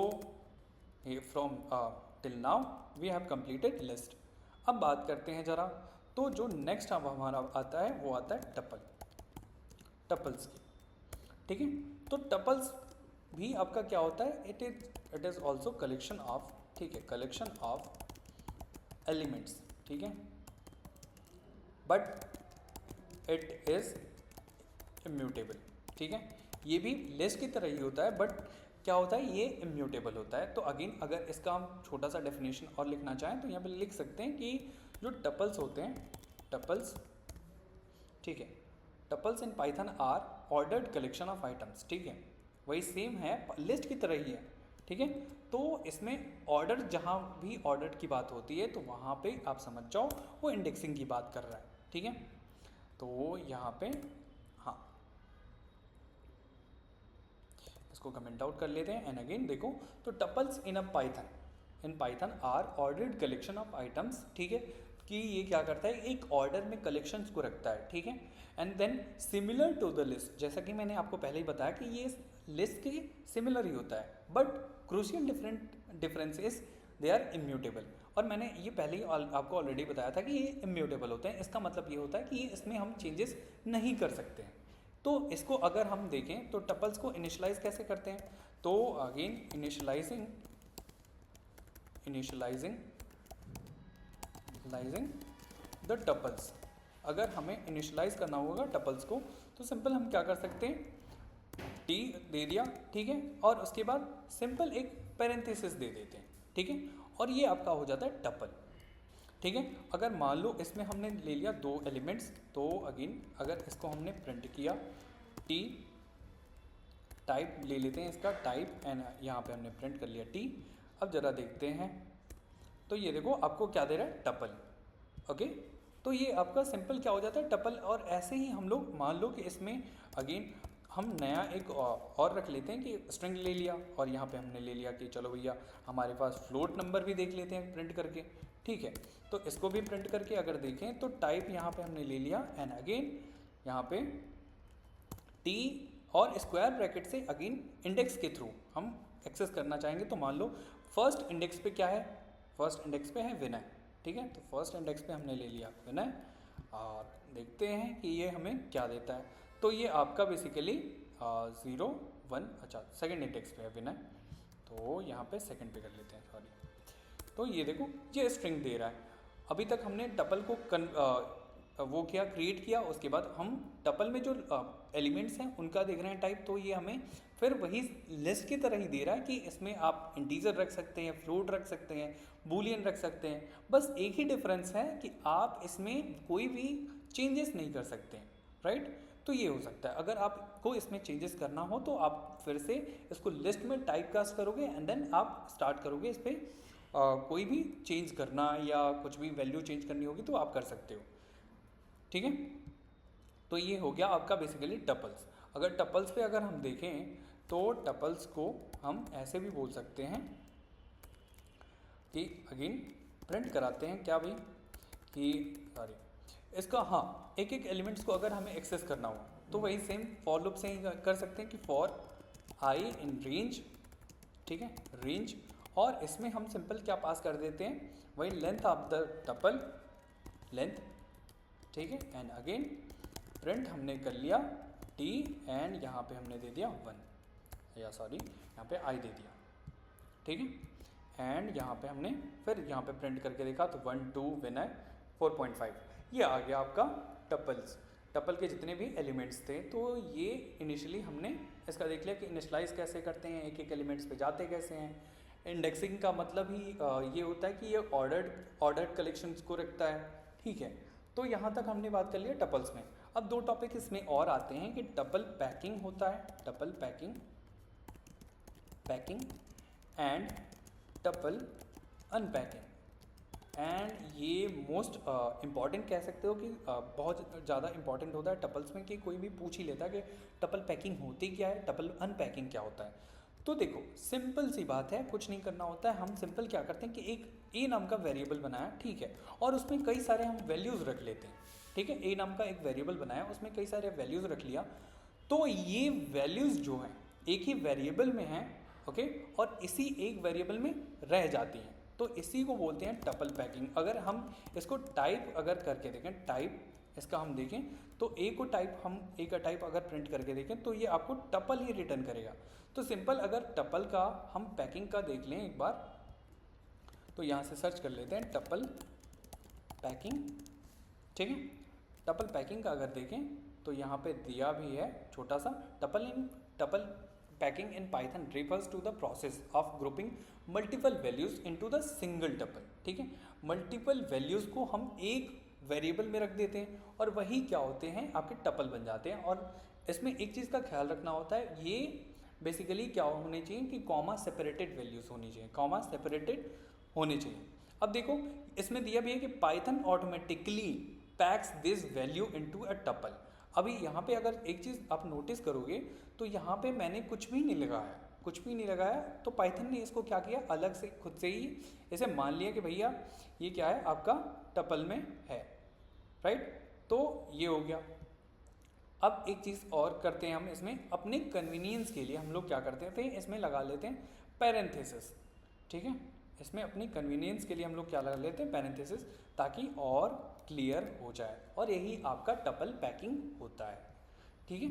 from till now we have completed list. अब बात करते हैं ज़रा, तो जो नेक्स्ट अब हमारा आता है वो आता है टपल्स की, ठीक है। तो टपल्स भी आपका क्या होता है, it is also collection of, ठीक है, कलेक्शन ऑफ एलिमेंट्स, ठीक है, बट इट इज़ इम्यूटेबल, ठीक है। ये भी लिस्ट की तरह ही होता है, बट क्या होता है, ये इम्यूटेबल होता है। तो अगेन अगर इसका हम छोटा सा डेफिनेशन और लिखना चाहें तो यहाँ पे लिख सकते हैं कि जो टपल्स होते हैं, टपल्स, ठीक है, tuples in Python are ordered collection of items, ठीक है, वही सेम है, लिस्ट की तरह ही है, ठीक है। तो इसमें ऑर्डर, जहाँ भी ऑर्डर की बात होती है तो वहाँ पे आप समझ जाओ वो इंडेक्सिंग की बात कर रहा है, ठीक है। तो यहाँ पे हाँ, इसको कमेंट आउट कर लेते हैं। एंड अगेन देखो, तो tuples in a Python are ordered collection of items, ठीक है, कि ये क्या करता है, एक ऑर्डर में कलेक्शंस को रखता है, ठीक है। And then similar to the list, जैसा कि मैंने आपको पहले ही बताया कि ये लिस्ट के सिमिलर ही होता है, but crucial difference is they are immutable. और मैंने ये पहले ही आपको ऑलरेडी बताया था कि ये इम्यूटेबल होते हैं। इसका मतलब ये होता है कि इसमें हम चेंजेस नहीं कर सकते हैं। तो इसको अगर हम देखें तो टपल्स को इनिशियलाइज कैसे करते हैं, तो अगेन इनिशियलाइजिंग द टपल्स, अगर हमें इनिशियलाइज करना होगा टपल्स को तो सिंपल हम क्या कर सकते हैं, टी दे दिया, ठीक है, और उसके बाद सिंपल एक पैरेंथेसिस दे देते हैं, ठीक है, और ये आपका हो जाता है टपल, ठीक है। अगर मान लो इसमें हमने ले लिया 2 एलिमेंट्स, तो अगेन अगर इसको हमने प्रिंट किया टी, टाइप ले लेते हैं इसका टाइप, एंड यहाँ पे हमने प्रिंट कर लिया टी। अब ज़रा देखते हैं, तो ये देखो आपको क्या दे रहा है, टपल, ओके। तो ये आपका सिंपल क्या हो जाता है, टपल। और ऐसे ही हम लोग मान लो कि इसमें अगेन हम नया एक और रख लेते हैं कि स्ट्रिंग ले लिया, और यहाँ पे हमने ले लिया कि चलो भैया हमारे पास फ्लोट नंबर भी देख लेते हैं प्रिंट करके, ठीक है। तो इसको भी प्रिंट करके अगर देखें तो टाइप यहाँ पे हमने ले लिया, एंड अगेन यहाँ पे टी और स्क्वायर ब्रैकेट से अगेन इंडेक्स के थ्रू हम एक्सेस करना चाहेंगे। तो मान लो फर्स्ट इंडेक्स पे क्या है, फर्स्ट इंडेक्स पे है विनय, ठीक है। तो फर्स्ट इंडेक्स पे हमने ले लिया विनय, और देखते हैं कि ये हमें क्या देता है। तो ये आपका बेसिकली 0 1, अच्छा सेकंड इंडेक्स पे है विनय, तो यहाँ पे सेकंड पे कर लेते हैं, सॉरी। तो ये देखो ये स्ट्रिंग दे रहा है। अभी तक हमने टपल को वो किया, क्रिएट किया, उसके बाद हम टपल में जो एलिमेंट्स हैं उनका देख रहे हैं टाइप। तो ये हमें फिर वही लिस्ट की तरह ही दे रहा है कि इसमें आप इंटीजर रख सकते हैं, फ्लोट रख सकते हैं, बूलियन रख सकते हैं। बस एक ही डिफरेंस है कि आप इसमें कोई भी चेंजेस नहीं कर सकते हैं, राइट। तो ये हो सकता है, अगर आपको इसमें चेंजेस करना हो तो आप फिर से इसको लिस्ट में टाइप कास्ट करोगे, एंड देन आप स्टार्ट करोगे इस पर कोई भी चेंज करना या कुछ भी वैल्यू चेंज करनी होगी तो आप कर सकते हो, ठीक है। तो ये हो गया आपका बेसिकली टपल्स। अगर टपल्स पे अगर हम देखें तो टपल्स को हम ऐसे भी बोल सकते हैं कि अगेन प्रिंट कराते हैं क्या भाई, कि सॉरी इसका, हाँ, एक एक एलिमेंट्स को अगर हमें एक्सेस करना हो तो वही सेम फॉर लूप से ही कर सकते हैं कि फॉर आई इन रेंज, ठीक है, रेंज। और इसमें हम सिंपल क्या पास कर देते हैं, वही length of the tuple, length, ठीक है, एंड अगेन प्रिंट हमने कर लिया टी, एंड यहाँ पे हमने दे दिया 1, या सॉरी यहाँ पे आई दे दिया, ठीक है। एंड यहाँ पे हमने फिर यहाँ पे प्रिंट करके देखा तो 1 2 विनय 4.5, ये आ गया आपका टपल्स, टपल के जितने भी एलिमेंट्स थे। तो ये इनिशियली हमने इसका देख लिया कि इनिशलाइज कैसे करते हैं, एक एक एलिमेंट्स पे जाते कैसे हैं। इंडेक्सिंग का मतलब ही ये होता है कि ये ऑर्डर्ड कलेक्शंस को रखता है, ठीक है। तो यहाँ तक हमने बात कर लिया टपल्स में। अब 2 टॉपिक इसमें और आते हैं कि टपल पैकिंग होता है, tuple packing and tuple unpacking. And ये मोस्ट इम्पॉर्टेंट कह सकते हो कि बहुत ज़्यादा इंपॉर्टेंट होता है टपल्स में, कि कोई भी पूछ ही लेता है कि टपल पैकिंग होती क्या है, टपल अनपैकिंग क्या होता है। तो देखो सिंपल सी बात है, कुछ नहीं करना होता है। हम सिंपल क्या करते हैं कि एक ए नाम का वेरिएबल बनाया, ठीक है, और उसमें कई सारे हम वैल्यूज़ रख लेते हैं, ठीक है। ए नाम का एक वेरिएबल बनाया, उसमें कई सारे वैल्यूज़ रख लिया। तो ये वैल्यूज़ जो हैं एक ही वेरिएबल में हैं, ओके, और इसी एक वेरिएबल में रह जाती हैं। तो इसी को बोलते हैं टपल पैकिंग। अगर हम इसको टाइप अगर करके देखें, टाइप इसका हम देखें तो ए को टाइप, हम ए का टाइप अगर प्रिंट करके देखें तो ये आपको टपल ही रिटर्न करेगा। तो सिंपल अगर टपल का हम पैकिंग का देख लें एक बार, तो यहाँ से सर्च कर लेते हैं टपल पैकिंग, ठीक है। टपल पैकिंग का अगर देखें तो यहाँ पे दिया भी है छोटा सा, tuple in tuple packing in Python refers to the process of grouping multiple values into the single tuple। ठीक है, मल्टीपल वैल्यूज़ को हम एक वेरिएबल में रख देते हैं और वही क्या होते हैं, आपके टपल बन जाते हैं। और इसमें एक चीज़ का ख्याल रखना होता है, ये बेसिकली क्या होने चाहिए कि कॉमा सेपरेटेड वैल्यूज़ होनी चाहिए, कॉमा सेपरेटेड होनी चाहिए। अब देखो इसमें दिया भी है कि Python automatically PACS this value into a tuple. अभी यहाँ पे अगर एक चीज़ आप नोटिस करोगे तो यहाँ पे मैंने कुछ भी नहीं लगाया, कुछ भी नहीं लगाया, तो पाइथन ने इसको क्या किया, अलग से खुद से ही इसे मान लिया कि भैया ये क्या है, आपका टपल में है, राइट। तो ये हो गया। अब एक चीज़ और करते हैं हम इसमें, अपने कन्वीनियंस के लिए हम लोग क्या करते थे, इसमें लगा लेते हैं पैरेंथेसिस। ठीक है, इसमें अपनी कन्वीनियंस के लिए हम लोग क्या लगा लेते हैं, पैरेंथेसिस, ताकि और क्लियर हो जाए। और यही आपका टपल पैकिंग होता है। ठीक है,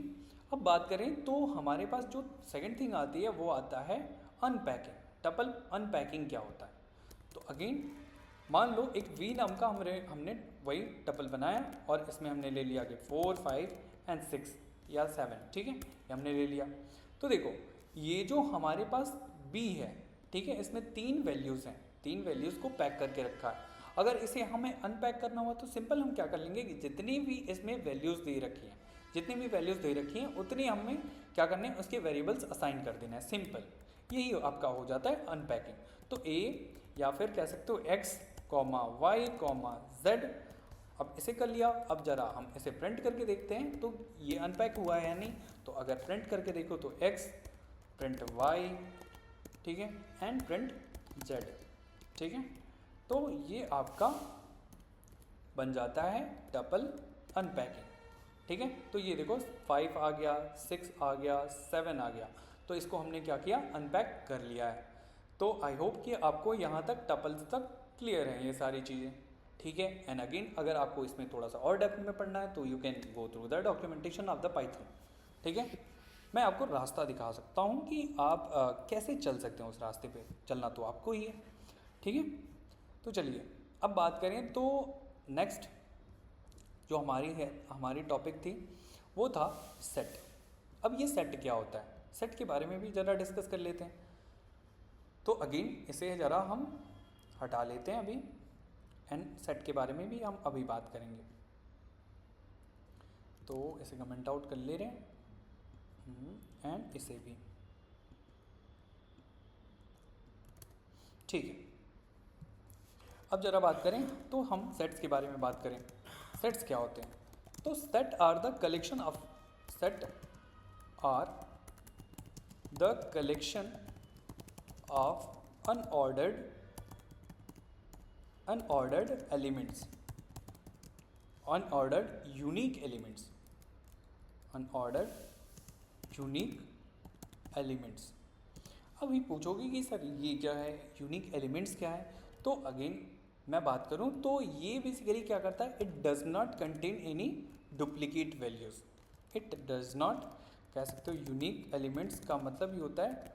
अब बात करें तो हमारे पास जो सेकंड थिंग आती है वो आता है अनपैकिंग। टपल अनपैकिंग क्या होता है, तो अगेन मान लो एक वी नाम का हमने वही टपल बनाया और इसमें हमने ले लिया कि 4, 5 एंड 6 या 7। ठीक है, ये हमने ले लिया। तो देखो ये जो हमारे पास बी है, ठीक है, इसमें 3 वैल्यूज़ हैं, 3 वैल्यूज़ को पैक करके रखा है। अगर इसे हमें अनपैक करना हुआ तो सिंपल हम क्या कर लेंगे कि जितनी भी इसमें वैल्यूज़ दे रखी हैं, जितनी भी वैल्यूज़ दे रखी हैं उतनी हमें क्या करना है, उसके वेरिएबल्स असाइन कर देना है, सिंपल। यही आपका हो जाता है अनपैकिंग। तो ए या फिर कह सकते हो x, y, z। अब इसे कर लिया। अब जरा हम इसे प्रिंट करके देखते हैं तो ये अनपैक हुआ है या नहीं। तो अगर प्रिंट करके देखो तो x, प्रिंट y, ठीक है, एंड प्रिंट z। ठीक है, तो ये आपका बन जाता है टपल अनपैकिंग। ठीक है, तो ये देखो 5 आ गया, 6 आ गया, 7 आ गया, तो इसको हमने क्या किया, अनपैक कर लिया है। तो आई होप कि आपको यहाँ तक टपल्स तक क्लियर है ये सारी चीज़ें। ठीक है, एंड अगेन अगर आपको इसमें थोड़ा सा और डेप्थ में पढ़ना है तो you can go through the documentation of the Python. ठीक है, मैं आपको रास्ता दिखा सकता हूँ कि आप कैसे चल सकते हैं, उस रास्ते पे चलना तो आपको ही है। ठीक है, तो चलिए अब बात करें तो नेक्स्ट जो हमारी टॉपिक थी वो था सेट। अब ये सेट क्या होता है, सेट के बारे में भी ज़रा डिस्कस कर लेते हैं। तो अगेन इसे ज़रा हम हटा लेते हैं अभी, एंड सेट के बारे में भी हम अभी बात करेंगे। तो इसे कमेंट आउट कर ले रहे हैं एंड इसे भी। ठीक है, अब ज़रा बात करें तो हम सेट्स के बारे में बात करें। सेट्स क्या होते हैं, तो set are the collection of unordered elements, unordered unique elements। अभी पूछोगे कि सर ये क्या है, यूनिक एलिमेंट्स क्या है। तो अगेन मैं बात करूं तो ये बेसिकली क्या करता है, it does not contain any duplicate values. It does not, कह सकते हो यूनिक एलिमेंट्स का मतलब ये होता है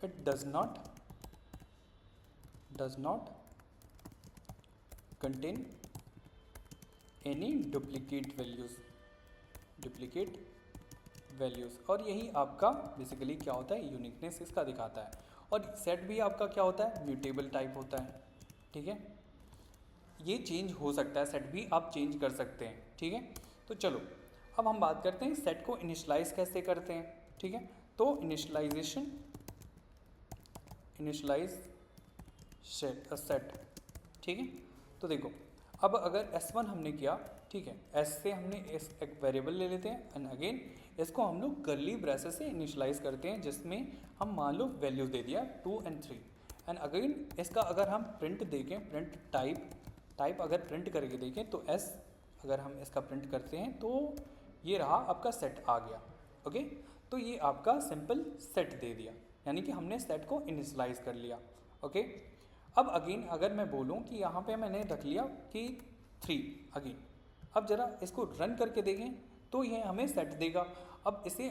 it does not contain any duplicate values. और यही आपका बेसिकली क्या होता है, यूनिकनेस इसका दिखाता है। और सेट भी आपका क्या होता है, म्यूटेबल टाइप होता है। ठीक है, ये चेंज हो सकता है, सेट भी आप चेंज कर सकते हैं। ठीक है, तो चलो अब हम बात करते हैं सेट को इनिशलाइज कैसे करते हैं। ठीक है, तो इनिशलाइज सेट। ठीक है, तो देखो अब अगर S1 हमने किया, ठीक है, S से हमने एक वेरिएबल ले लेते हैं एंड अगेन इसको हम लोग कर्ली ब्रेसेस से इनिशलाइज करते हैं, जिसमें हम मान लो वैल्यूज दे दिया 2 और 3 एंड अगेन इसका अगर हम प्रिंट देखें, प्रिंट टाइप अगर प्रिंट करके देखें तो S अगर हम इसका प्रिंट करते हैं तो ये रहा आपका सेट आ गया। ओके, तो ये आपका सिंपल सेट दे दिया, यानी कि हमने सेट को इनिशलाइज कर लिया। ओके, अब अगेन अगर मैं बोलूं कि यहाँ पे मैंने रख लिया कि 3 अगेन, अब ज़रा इसको रन करके देखें तो ये हमें सेट देगा। अब इसे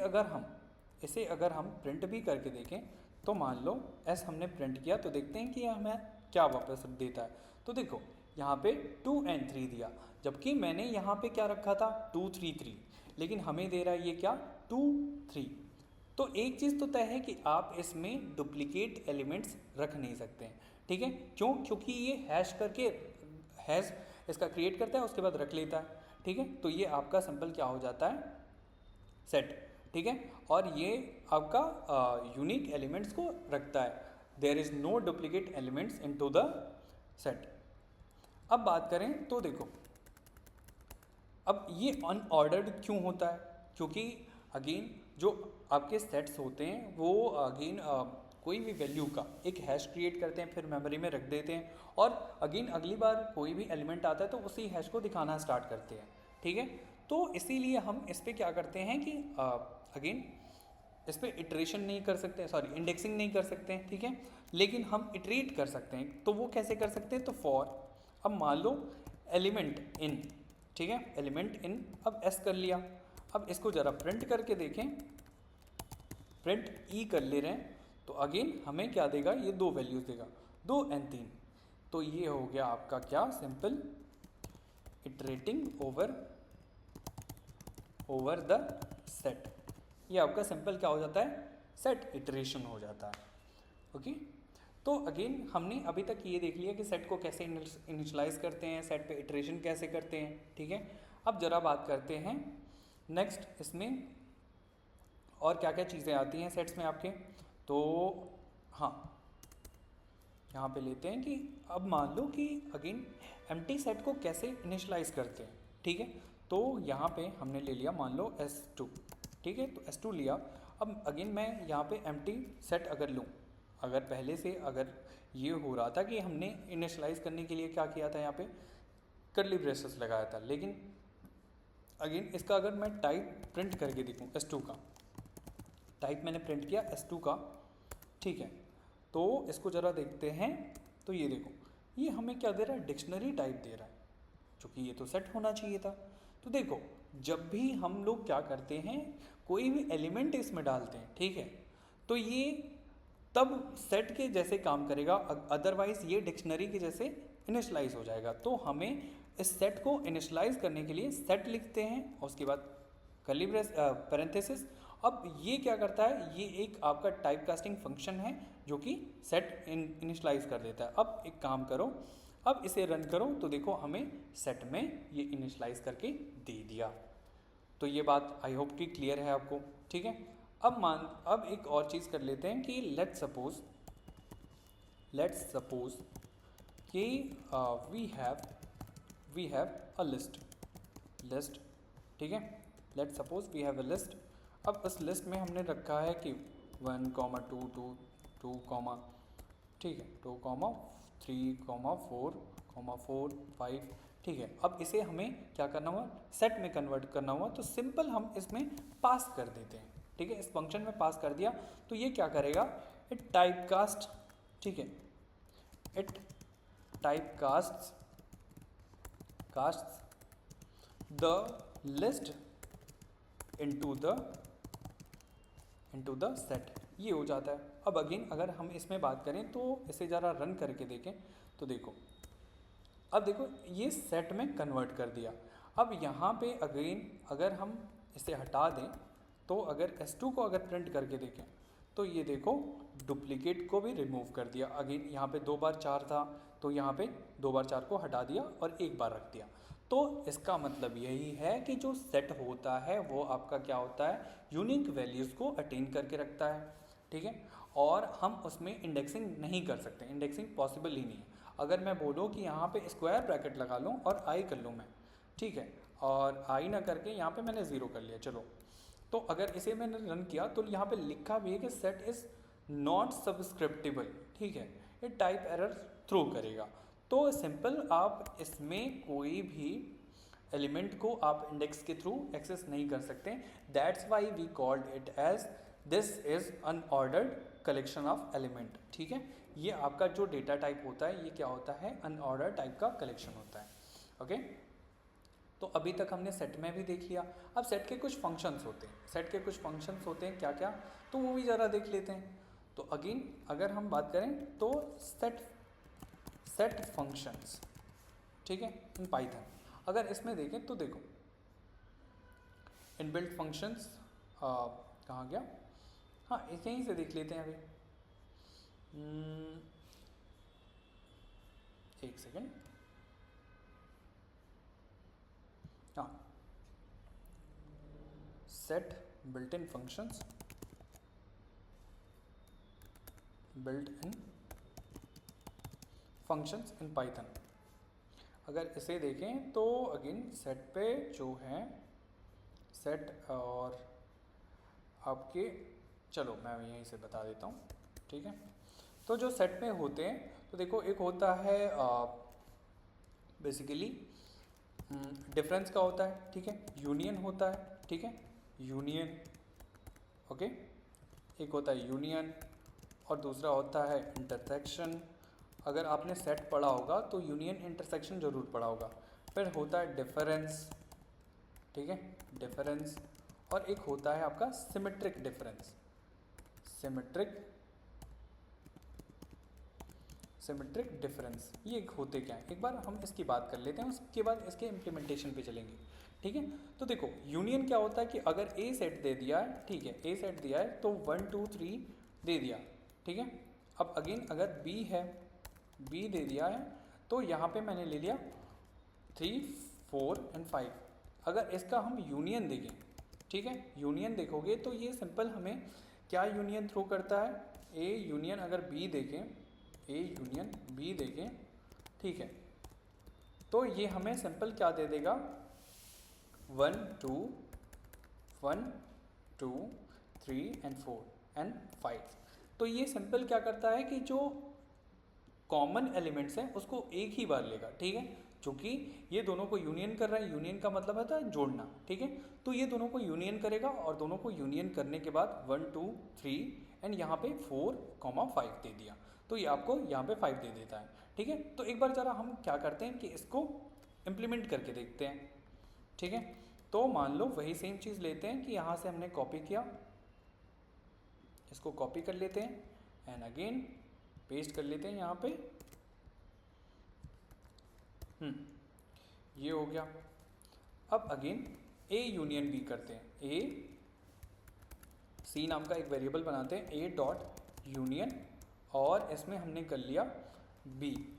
अगर हम प्रिंट भी करके देखें तो मान लो S हमने प्रिंट किया तो देखते हैं कि हमें क्या वापस देता है। तो देखो यहाँ पे 2 और 3 दिया, जबकि मैंने यहाँ पे क्या रखा था 2, 3, 3, लेकिन हमें दे रहा है ये क्या 2, 3। तो एक चीज़ तो तय है कि आप इसमें डुप्लीकेट एलिमेंट्स रख नहीं सकते हैं, ठीक है। क्यों? क्योंकि ये हैश करके हैश इसका क्रिएट करता है, उसके बाद रख लेता है, ठीक है। तो ये आपका सिंपल क्या हो जाता है, सेट, ठीक है। और ये आपका यूनिक एलिमेंट्स को रखता है। There is no duplicate elements into the set. अब बात करें तो देखो, अब ये अनऑर्डर्ड क्यों होता है? क्योंकि अगेन जो आपके सेट्स होते हैं वो अगेन कोई भी वैल्यू का एक हैश क्रिएट करते हैं, फिर मेमोरी में रख देते हैं, और अगेन अगली बार कोई भी एलिमेंट आता है तो उसी हैश को दिखाना स्टार्ट करते हैं, ठीक है। तो इसीलिए हम इस पर क्या करते हैं कि अगेन इस पर इटरेशन नहीं कर सकते, सॉरी इंडेक्सिंग नहीं कर सकते हैं, ठीक है। लेकिन हम इटरेट कर सकते हैं। तो वो कैसे कर सकते हैं? तो फॉर, अब मान लो एलिमेंट इन, ठीक है, एलिमेंट इन, अब एस कर लिया। अब इसको ज़रा प्रिंट करके देखें, प्रिंट ई कर ले रहे हैं तो अगेन हमें क्या देगा? ये दो वैल्यूज़ देगा, 2 और 3। तो ये हो गया आपका क्या, simple iterating over the set. ये आपका सिंपल क्या हो जाता है, सेट इटरेशन हो जाता है, ओके। तो अगेन हमने अभी तक ये देख लिया कि सेट को कैसे इनिशियलाइज करते हैं, सेट पे इटरेशन कैसे करते हैं, ठीक है। अब जरा बात करते हैं नेक्स्ट, इसमें और क्या क्या चीज़ें आती हैं सेट्स में आपके। तो हाँ, यहाँ पे लेते हैं कि अब मान लो कि अगेन एम्प्टी सेट को कैसे इनिशियलाइज करते हैं, ठीक है। तो यहाँ पे हमने ले लिया मान लो S2, ठीक है। तो S2 लिया। अब अगेन मैं यहाँ पे एम्प्टी सेट अगर लूँ, अगर पहले से अगर ये हो रहा था कि हमने इनिशियलाइज करने के लिए क्या किया था, यहाँ पे कर्ली ब्रेसेस लगाया था, लेकिन अगेन इसका अगर मैं टाइप प्रिंट करके देखूँ S2 का, टाइप मैंने प्रिंट किया S2 का, ठीक है। तो इसको ज़रा देखते हैं। तो ये देखो, ये हमें क्या दे रहा है, डिक्शनरी टाइप दे रहा है, क्योंकि ये तो सेट होना चाहिए था। तो देखो, जब भी हम लोग क्या करते हैं, कोई भी एलिमेंट इसमें डालते हैं, ठीक है, तो ये तब सेट के जैसे काम करेगा, अदरवाइज ये डिक्शनरी के जैसे इनिशलाइज हो जाएगा। तो हमें इस सेट को इनिशलाइज करने के लिए सेट लिखते हैं, और उसके बाद कर्ली ब्रेस पैरेंथेसिस। अब ये क्या करता है, ये एक आपका टाइप कास्टिंग फंक्शन है जो कि सेट इनिशलाइज कर देता है। अब एक काम करो, अब इसे रन करो तो देखो हमें सेट में ये इनिशलाइज करके दे दिया। तो ये बात आई होप कि क्लियर है आपको, ठीक है। अब एक और चीज़ कर लेते हैं कि लेट्स सपोज कि वी हैव अ लिस्ट, ठीक है। Let's suppose we have a list. अब इस लिस्ट में हमने रखा है कि 1, 2, 2, ठीक है, 2, 3, 4, 4, 5, ठीक है। अब इसे हमें क्या करना हुआ, सेट में कन्वर्ट करना हुआ। तो सिंपल हम इसमें पास कर देते हैं, ठीक है। इस फंक्शन में पास कर दिया तो ये क्या करेगा, इट टाइप कास्ट, ठीक है, it type cast the list into the set, ये हो जाता है। अब अगेन अगर हम इसमें बात करें तो इसे ज़रा रन करके देखें तो देखो, अब देखो ये सेट में कन्वर्ट कर दिया। अब यहाँ पे अगेन अगर हम इसे हटा दें तो अगर S2 को अगर प्रिंट करके देखें तो ये देखो डुप्लीकेट को भी रिमूव कर दिया। अगेन यहाँ पे 2 बार 4 था तो यहाँ पे 2 बार 4 को हटा दिया और 1 बार रख दिया। तो इसका मतलब यही है कि जो सेट होता है वो आपका क्या होता है, यूनिक वैल्यूज़ को अटेन करके रखता है, ठीक है। और हम उसमें इंडेक्सिंग नहीं कर सकते, इंडेक्सिंग पॉसिबल ही नहीं है। अगर मैं बोलूँ कि यहाँ पे स्क्वायर ब्रैकेट लगा लूँ और आई कर लूँ मैं, ठीक है, और आई ना करके यहाँ पे मैंने 0 कर लिया, चलो। तो अगर इसे मैंने रन किया तो यहाँ पे लिखा भी है कि सेट इज़ नॉट सब्सक्रिप्टेबल, ठीक है, ये टाइप एरर थ्रो करेगा। तो सिंपल आप इसमें कोई भी एलिमेंट को आप इंडेक्स के थ्रू एक्सेस नहीं कर सकते। That's why we called it as this is unordered collection of element, ठीक है। ये आपका जो डेटा टाइप होता है ये क्या होता है, अनऑर्डर टाइप का कलेक्शन होता है, ओके। तो अभी तक हमने सेट में भी देख लिया। अब सेट के कुछ फंक्शंस होते हैं, सेट के कुछ फंक्शंस होते हैं क्या क्या, तो वो भी ज़रा देख लेते हैं। तो अगेन अगर हम बात करें तो सेट फंक्शंस, ठीक है, इन पाइथन अगर इसमें देखें तो देखो इनबिल्ट फंक्शंस कहाँ गया, हाँ यहीं से देख लेते हैं अभी। एक सेकेंड। हाँ, set built in functions, built in functions in Python. अगर इसे देखें तो अगेन सेट पे जो है सेट और आपके, चलो मैं यहीं से बता देता हूँ, ठीक है। तो जो सेट में होते हैं तो देखो एक होता है बेसिकली डिफरेंस का होता है, ठीक है, यूनियन होता है, ठीक है, यूनियन, ओके, एक होता है यूनियन और दूसरा होता है इंटरसेक्शन। अगर आपने सेट पढ़ा होगा तो यूनियन इंटरसेक्शन ज़रूर पढ़ा होगा। फिर होता है डिफरेंस, ठीक है, डिफरेंस, और एक होता है आपका सिमेट्रिक डिफरेंस, सिमेट्रिक डिफरेंस। ये होते क्या है एक बार हम इसकी बात कर लेते हैं, उसके बाद इसके इम्प्लीमेंटेशन पे चलेंगे, ठीक है। तो देखो यूनियन क्या होता है कि अगर ए सेट दे दिया है, ठीक है, ए सेट दिया है तो 1 2 3 दे दिया, ठीक है। अब अगेन अगर बी है, बी दे दिया है तो यहाँ पे मैंने ले लिया 3 4 एंड 5। अगर इसका हम यूनियन देखें, ठीक है, यूनियन देखोगे तो ये सिंपल हमें क्या यूनियन थ्रो करता है, ए यूनियन अगर बी देखें, ए यूनियन बी देखें, ठीक है, तो ये हमें सिंपल क्या दे देगा 1 2 1 2 3 एंड 4 एंड 5। तो ये सिंपल क्या करता है कि जो कॉमन एलिमेंट्स हैं उसको एक ही बार लेगा, ठीक है, क्योंकि ये दोनों को यूनियन कर रहा है, यूनियन का मतलब होता है जोड़ना, ठीक है। तो ये दोनों को यूनियन करेगा और दोनों को यूनियन करने के बाद 1 2 3 एंड यहाँ पे 4 5 दे दिया, तो ये आपको यहाँ पे 5 दे देता है, ठीक है। तो एक बार ज़रा हम क्या करते हैं कि इसको इम्प्लीमेंट करके देखते हैं, ठीक है। तो मान लो वही सेम चीज़ लेते हैं कि यहाँ से हमने कॉपी किया, इसको कॉपी कर लेते हैं एंड अगेन पेस्ट कर लेते हैं यहाँ पे, ये हो गया। अब अगेन ए यूनियन बी करते हैं, ए सी नाम का एक वेरिएबल बनाते हैं, ए डॉट यूनियन, और इसमें हमने कर लिया बी।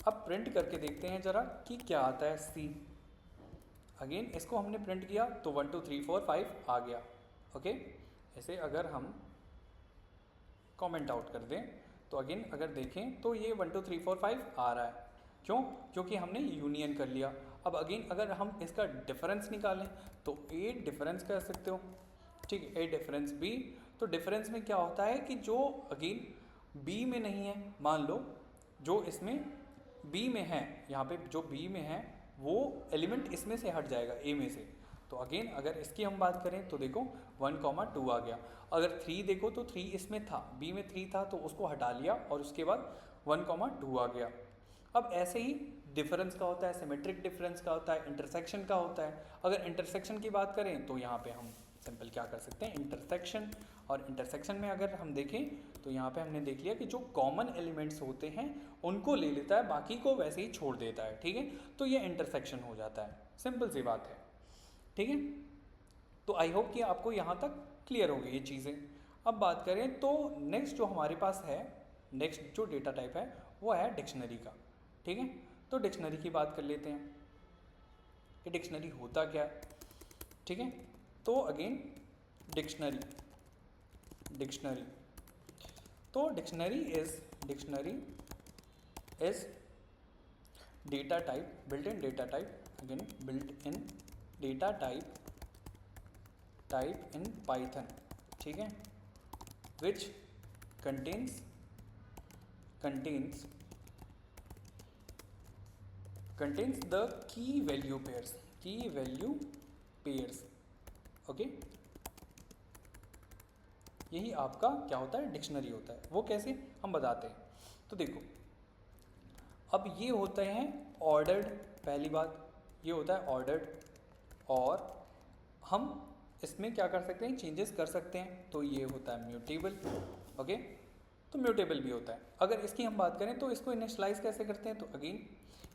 अब प्रिंट करके देखते हैं ज़रा कि क्या आता है सी। अगेन इसको हमने प्रिंट किया तो 1 2 3 4 5 आ गया, ओके। ऐसे अगर हम कमेंट आउट कर दें तो अगेन अगर देखें तो ये 1 2 3 4 5 आ रहा है, क्यों, क्योंकि हमने यूनियन कर लिया। अब अगेन अगर हम इसका डिफरेंस निकालें तो ए डिफरेंस कर सकते हो, ठीक है, ए डिफरेंस बी। तो डिफरेंस में क्या होता है कि जो अगेन बी में नहीं है, मान लो जो इसमें बी में है, यहाँ पे जो बी में है वो एलिमेंट इसमें से हट जाएगा ए में से। तो अगेन अगर इसकी हम बात करें तो देखो 1 2 आ गया। अगर 3 देखो तो 3 इसमें था, बी में 3 था तो उसको हटा लिया और उसके बाद 1 2 आ गया। अब ऐसे ही डिफरेंस का होता है, सिमेट्रिक डिफरेंस का होता है, इंटरसेक्शन का होता है। अगर इंटरसेक्शन की बात करें तो यहाँ पे हम सिंपल क्या कर सकते हैं इंटरसेक्शन, और इंटरसेक्शन में अगर हम देखें तो यहाँ पे हमने देख लिया कि जो कॉमन एलिमेंट्स होते हैं उनको ले लेता है, बाकी को वैसे ही छोड़ देता है, ठीक है। तो ये इंटरसेक्शन हो जाता है, सिंपल सी बात है, ठीक है। तो आई होप कि आपको यहाँ तक क्लियर हो गई ये चीज़ें। अब बात करें तो नेक्स्ट जो हमारे पास है, नेक्स्ट जो डेटा टाइप है वो है डिक्शनरी का, ठीक है। तो डिक्शनरी की बात कर लेते हैं कि डिक्शनरी होता क्या है, ठीक है। तो अगेन डिक्शनरी तो dictionary is data type, built in data type, again built in data type in Python, ठीक है, विच contains the key value pairs, okay. यही आपका क्या होता है डिक्शनरी होता है। वो कैसे हम बताते हैं, तो देखो अब ये होते हैं ऑर्डर्ड, पहली बात ये होता है ऑर्डर्ड, और हम इसमें क्या कर सकते हैं चेंजेस कर सकते हैं, तो ये होता है म्यूटेबल, ओके। तो म्यूटेबल भी होता है। अगर इसकी हम बात करें तो इसको इनिशियलाइज कैसे करते हैं, तो अगेन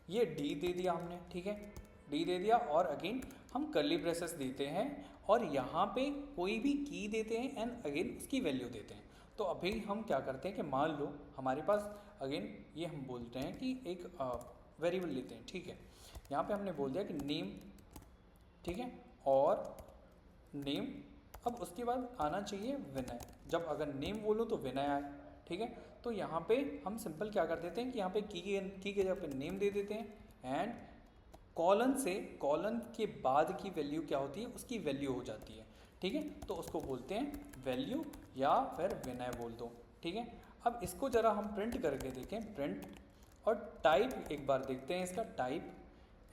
ये डी दे दिया हमने, ठीक है, डी दे दिया और अगेन हम कर्ली ब्रेसेस देते हैं और यहाँ पे कोई भी की देते हैं एंड अगेन उसकी वैल्यू देते हैं। तो अभी हम क्या करते हैं कि मान लो हमारे पास अगेन ये हम बोलते हैं कि एक वेरिएबल लेते हैं, ठीक है। यहाँ पे हमने बोल दिया कि नेम, ठीक है, और नेम, अब उसके बाद आना चाहिए विनय। जब अगर नेम बोलो तो विनय आए, ठीक है। तो यहाँ पे हम सिंपल क्या कर देते हैं कि यहाँ पे की के जगह पे नेम दे देते हैं एंड कॉलन से, कॉलन के बाद की वैल्यू क्या होती है, उसकी वैल्यू हो जाती है, ठीक है। तो उसको बोलते हैं वैल्यू या फिर विनय बोल दो, ठीक है। अब इसको ज़रा हम प्रिंट करके देखें, प्रिंट और टाइप एक बार देखते हैं इसका, टाइप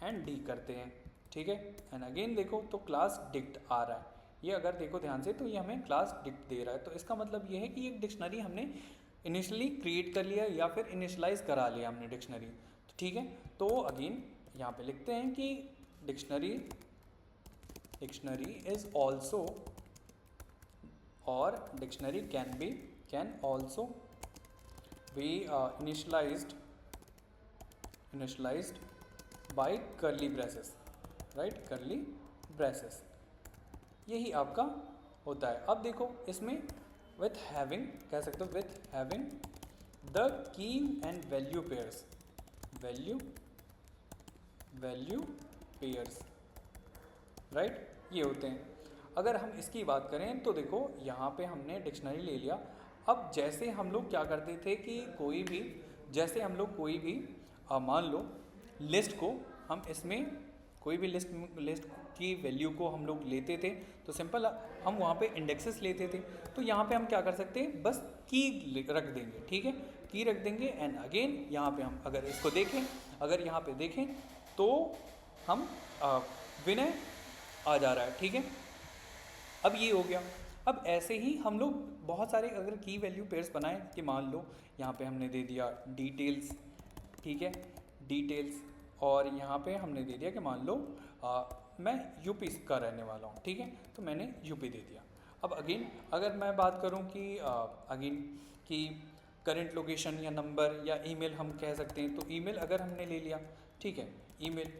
एंड डी करते हैं, ठीक है। एंड अगेन देखो तो क्लास डिक्ट आ रहा है, ये अगर देखो ध्यान से तो ये हमें क्लास डिक्ट दे रहा है। तो इसका मतलब ये है कि एक डिक्शनरी हमने इनिशियली क्रिएट कर लिया या फिर इनिशलाइज करा लिया हमने डिक्शनरी, तो ठीक है। तो अगेन यहाँ पे लिखते हैं कि डिक्शनरी इज ऑल्सो, और dictionary can also be initialized by curly braces, right, curly braces, यही आपका होता है। अब देखो इसमें विथ हैविंग कह सकते हो, with having the key and value pairs, value pairs, right, ये होते हैं। अगर हम इसकी बात करें तो देखो यहाँ पे हमने डिक्शनरी ले लिया। अब जैसे हम लोग क्या करते थे कि कोई भी, जैसे हम लोग कोई भी मान लो लिस्ट को हम इसमें कोई भी लिस्ट की वैल्यू को हम लोग लेते थे तो सिंपल हम वहाँ पे इंडेक्सेस लेते थे। तो यहाँ पे हम क्या कर सकते हैं, बस की रख देंगे, ठीक है, की रख देंगे एंड अगेन यहाँ पे हम अगर इसको देखें, अगर यहाँ पे देखें तो हम विनय आ जा रहा है, ठीक है। अब ये हो गया। अब ऐसे ही हम लोग बहुत सारे अगर की वैल्यू पेयर्स बनाए कि मान लो यहाँ पे हमने दे दिया डिटेल्स, ठीक है, डिटेल्स, और यहाँ पे हमने दे दिया कि मान लो मैं यूपी का रहने वाला हूँ, ठीक है, तो मैंने यूपी दे दिया। अब अगेन अगर मैं बात करूँ कि अगेन कि करंट लोकेशन या नंबर या ईमेल हम कह सकते हैं, तो ईमेल अगर हमने ले लिया, ठीक है, ईमेल,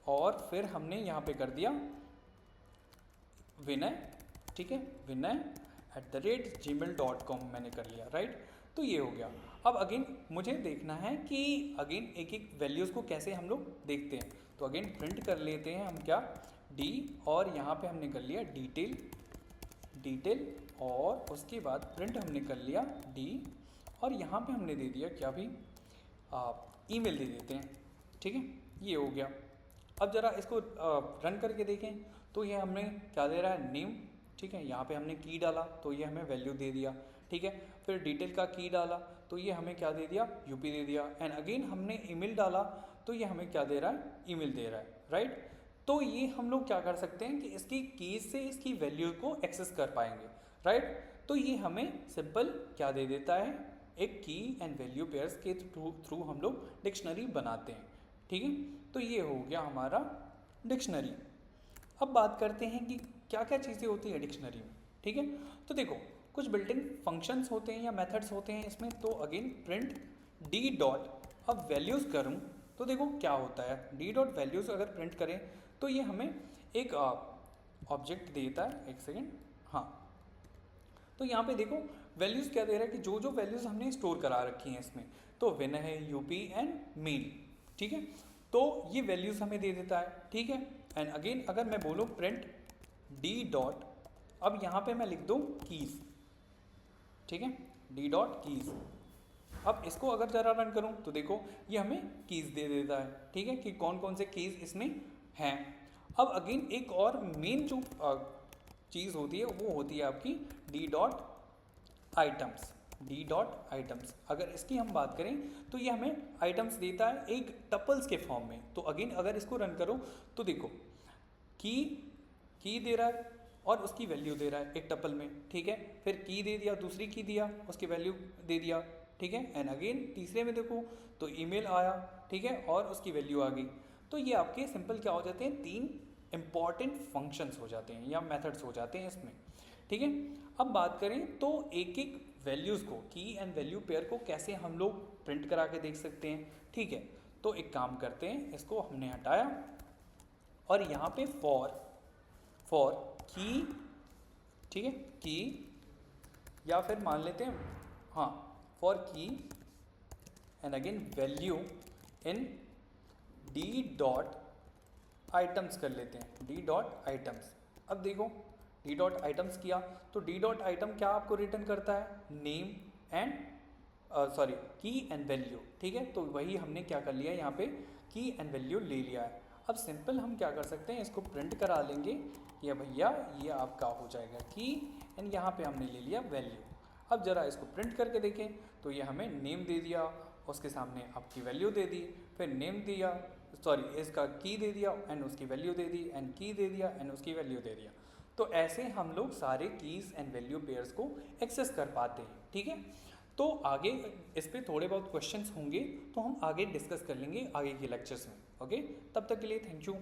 और फिर हमने यहाँ पे कर दिया विनय, ठीक है, विनय@gmail.com मैंने कर लिया, राइट। तो ये हो गया। अब अगेन मुझे देखना है कि अगेन एक एक वैल्यूज़ को कैसे हम लोग देखते हैं। तो अगेन प्रिंट कर लेते हैं हम क्या, डी, और यहाँ पे हमने कर लिया डिटेल, और उसके बाद प्रिंट हमने कर लिया डी, और यहाँ पे हमने दे दिया क्या भी, ईमेल दे देते हैं, ठीक है, ये हो गया। अब ज़रा इसको रन करके देखें तो ये हमने क्या दे रहा है, नेम, ठीक है, यहाँ पे हमने की डाला तो ये हमें वैल्यू दे दिया, ठीक है। फिर डिटेल का की डाला तो ये हमें क्या दे दिया, यूपी दे दिया, एंड अगेन हमने ईमेल डाला तो ये हमें क्या दे रहा है, ईमेल दे रहा है, राइट। तो ये हम लोग क्या कर सकते हैं कि इसकी कीज से इसकी वैल्यू को एक्सेस कर पाएंगे, राइट। तो ये हमें सिंपल क्या दे देता है, एक की एंड वैल्यू पेयर्स के थ्रू हम लोग डिक्शनरी बनाते हैं, ठीक है। तो ये हो गया हमारा डिक्शनरी। अब बात करते हैं कि क्या क्या चीज़ें होती हैं डिक्शनरी में, ठीक है। तो देखो कुछ बिल्ट-इन फंक्शंस होते हैं या मेथड्स होते हैं इसमें। तो अगेन प्रिंट डी डॉट, अब वैल्यूज़ करूँ तो देखो क्या होता है, डी डॉट वैल्यूज़ अगर प्रिंट करें तो ये हमें एक ऑब्जेक्ट देता है, एक सेकेंड, हाँ। तो यहाँ पे देखो वैल्यूज़ क्या दे रहा है कि जो जो वैल्यूज़ हमने स्टोर करा रखी हैं इसमें, तो विनय है, यूपी एंड मेल, ठीक है। तो ये वैल्यूज़ हमें दे देता है, ठीक है। एंड अगेन अगर मैं बोलूँ प्रिंट डी डॉट, अब यहाँ पे मैं लिख दूँ कीज़, ठीक है, डी डॉट कीज़। अब इसको अगर ज़रा रन करूँ तो देखो ये हमें कीज़ दे देता है, ठीक है, कि कौन कौन से कीज़ इसमें हैं। अब अगेन एक और मेन जो चीज़ होती है वो होती है आपकी D dot items, D dot items. अगर इसकी हम बात करें तो ये हमें आइटम्स देता है एक टपल्स के फॉर्म में। तो अगेन अगर इसको रन करो तो देखो की दे रहा है और उसकी वैल्यू दे रहा है एक टपल में, ठीक है। फिर की दे दिया, दूसरी की दिया, उसकी वैल्यू दे दिया, ठीक है। एंड अगेन तीसरे में देखो तो ईमेल आया, ठीक है, और उसकी वैल्यू आ गई। तो ये आपके सिंपल क्या हो जाते हैं, तीन इंपॉर्टेंट फंक्शंस हो जाते हैं या मेथड्स हो जाते हैं इसमें, ठीक है। अब बात करें तो एक एक वैल्यूज़ को, की एंड वैल्यू पेयर को कैसे हम लोग प्रिंट करा के देख सकते हैं, ठीक है। तो एक काम करते हैं, इसको हमने हटाया और यहाँ पे फॉर की, ठीक है, की, या फिर मान लेते हैं हाँ फॉर की and again value in D dot items कर लेते हैं, डी डॉट आइटम्स। अब देखो डी डॉट आइटम्स किया तो डी डॉट आइटम क्या आपको रिटर्न करता है, नेम एंड सॉरी की एंड वैल्यू, ठीक है। तो वही हमने क्या कर लिया यहाँ पे, की एंड वैल्यू ले लिया है। अब सिंपल हम क्या कर सकते हैं, इसको प्रिंट करा लेंगे, ये भैया ये आपका हो जाएगा की एंड यहाँ पे हमने ले लिया वैल्यू। अब जरा इसको प्रिंट करके देखें तो ये हमें नेम दे दिया, उसके सामने आपकी वैल्यू दे दी, फिर नेम दिया, सॉरी इसका की दे दिया एंड उसकी वैल्यू दे दी, एंड की दे दिया एंड उसकी वैल्यू दे दिया। तो ऐसे हम लोग सारे कीज़ एंड वैल्यू पेयर्स को एक्सेस कर पाते हैं, ठीक है। तो आगे इस पे थोड़े बहुत क्वेश्चंस होंगे तो हम आगे डिस्कस कर लेंगे आगे के लेक्चर्स में। ओके, तब तक के लिए थैंक यू।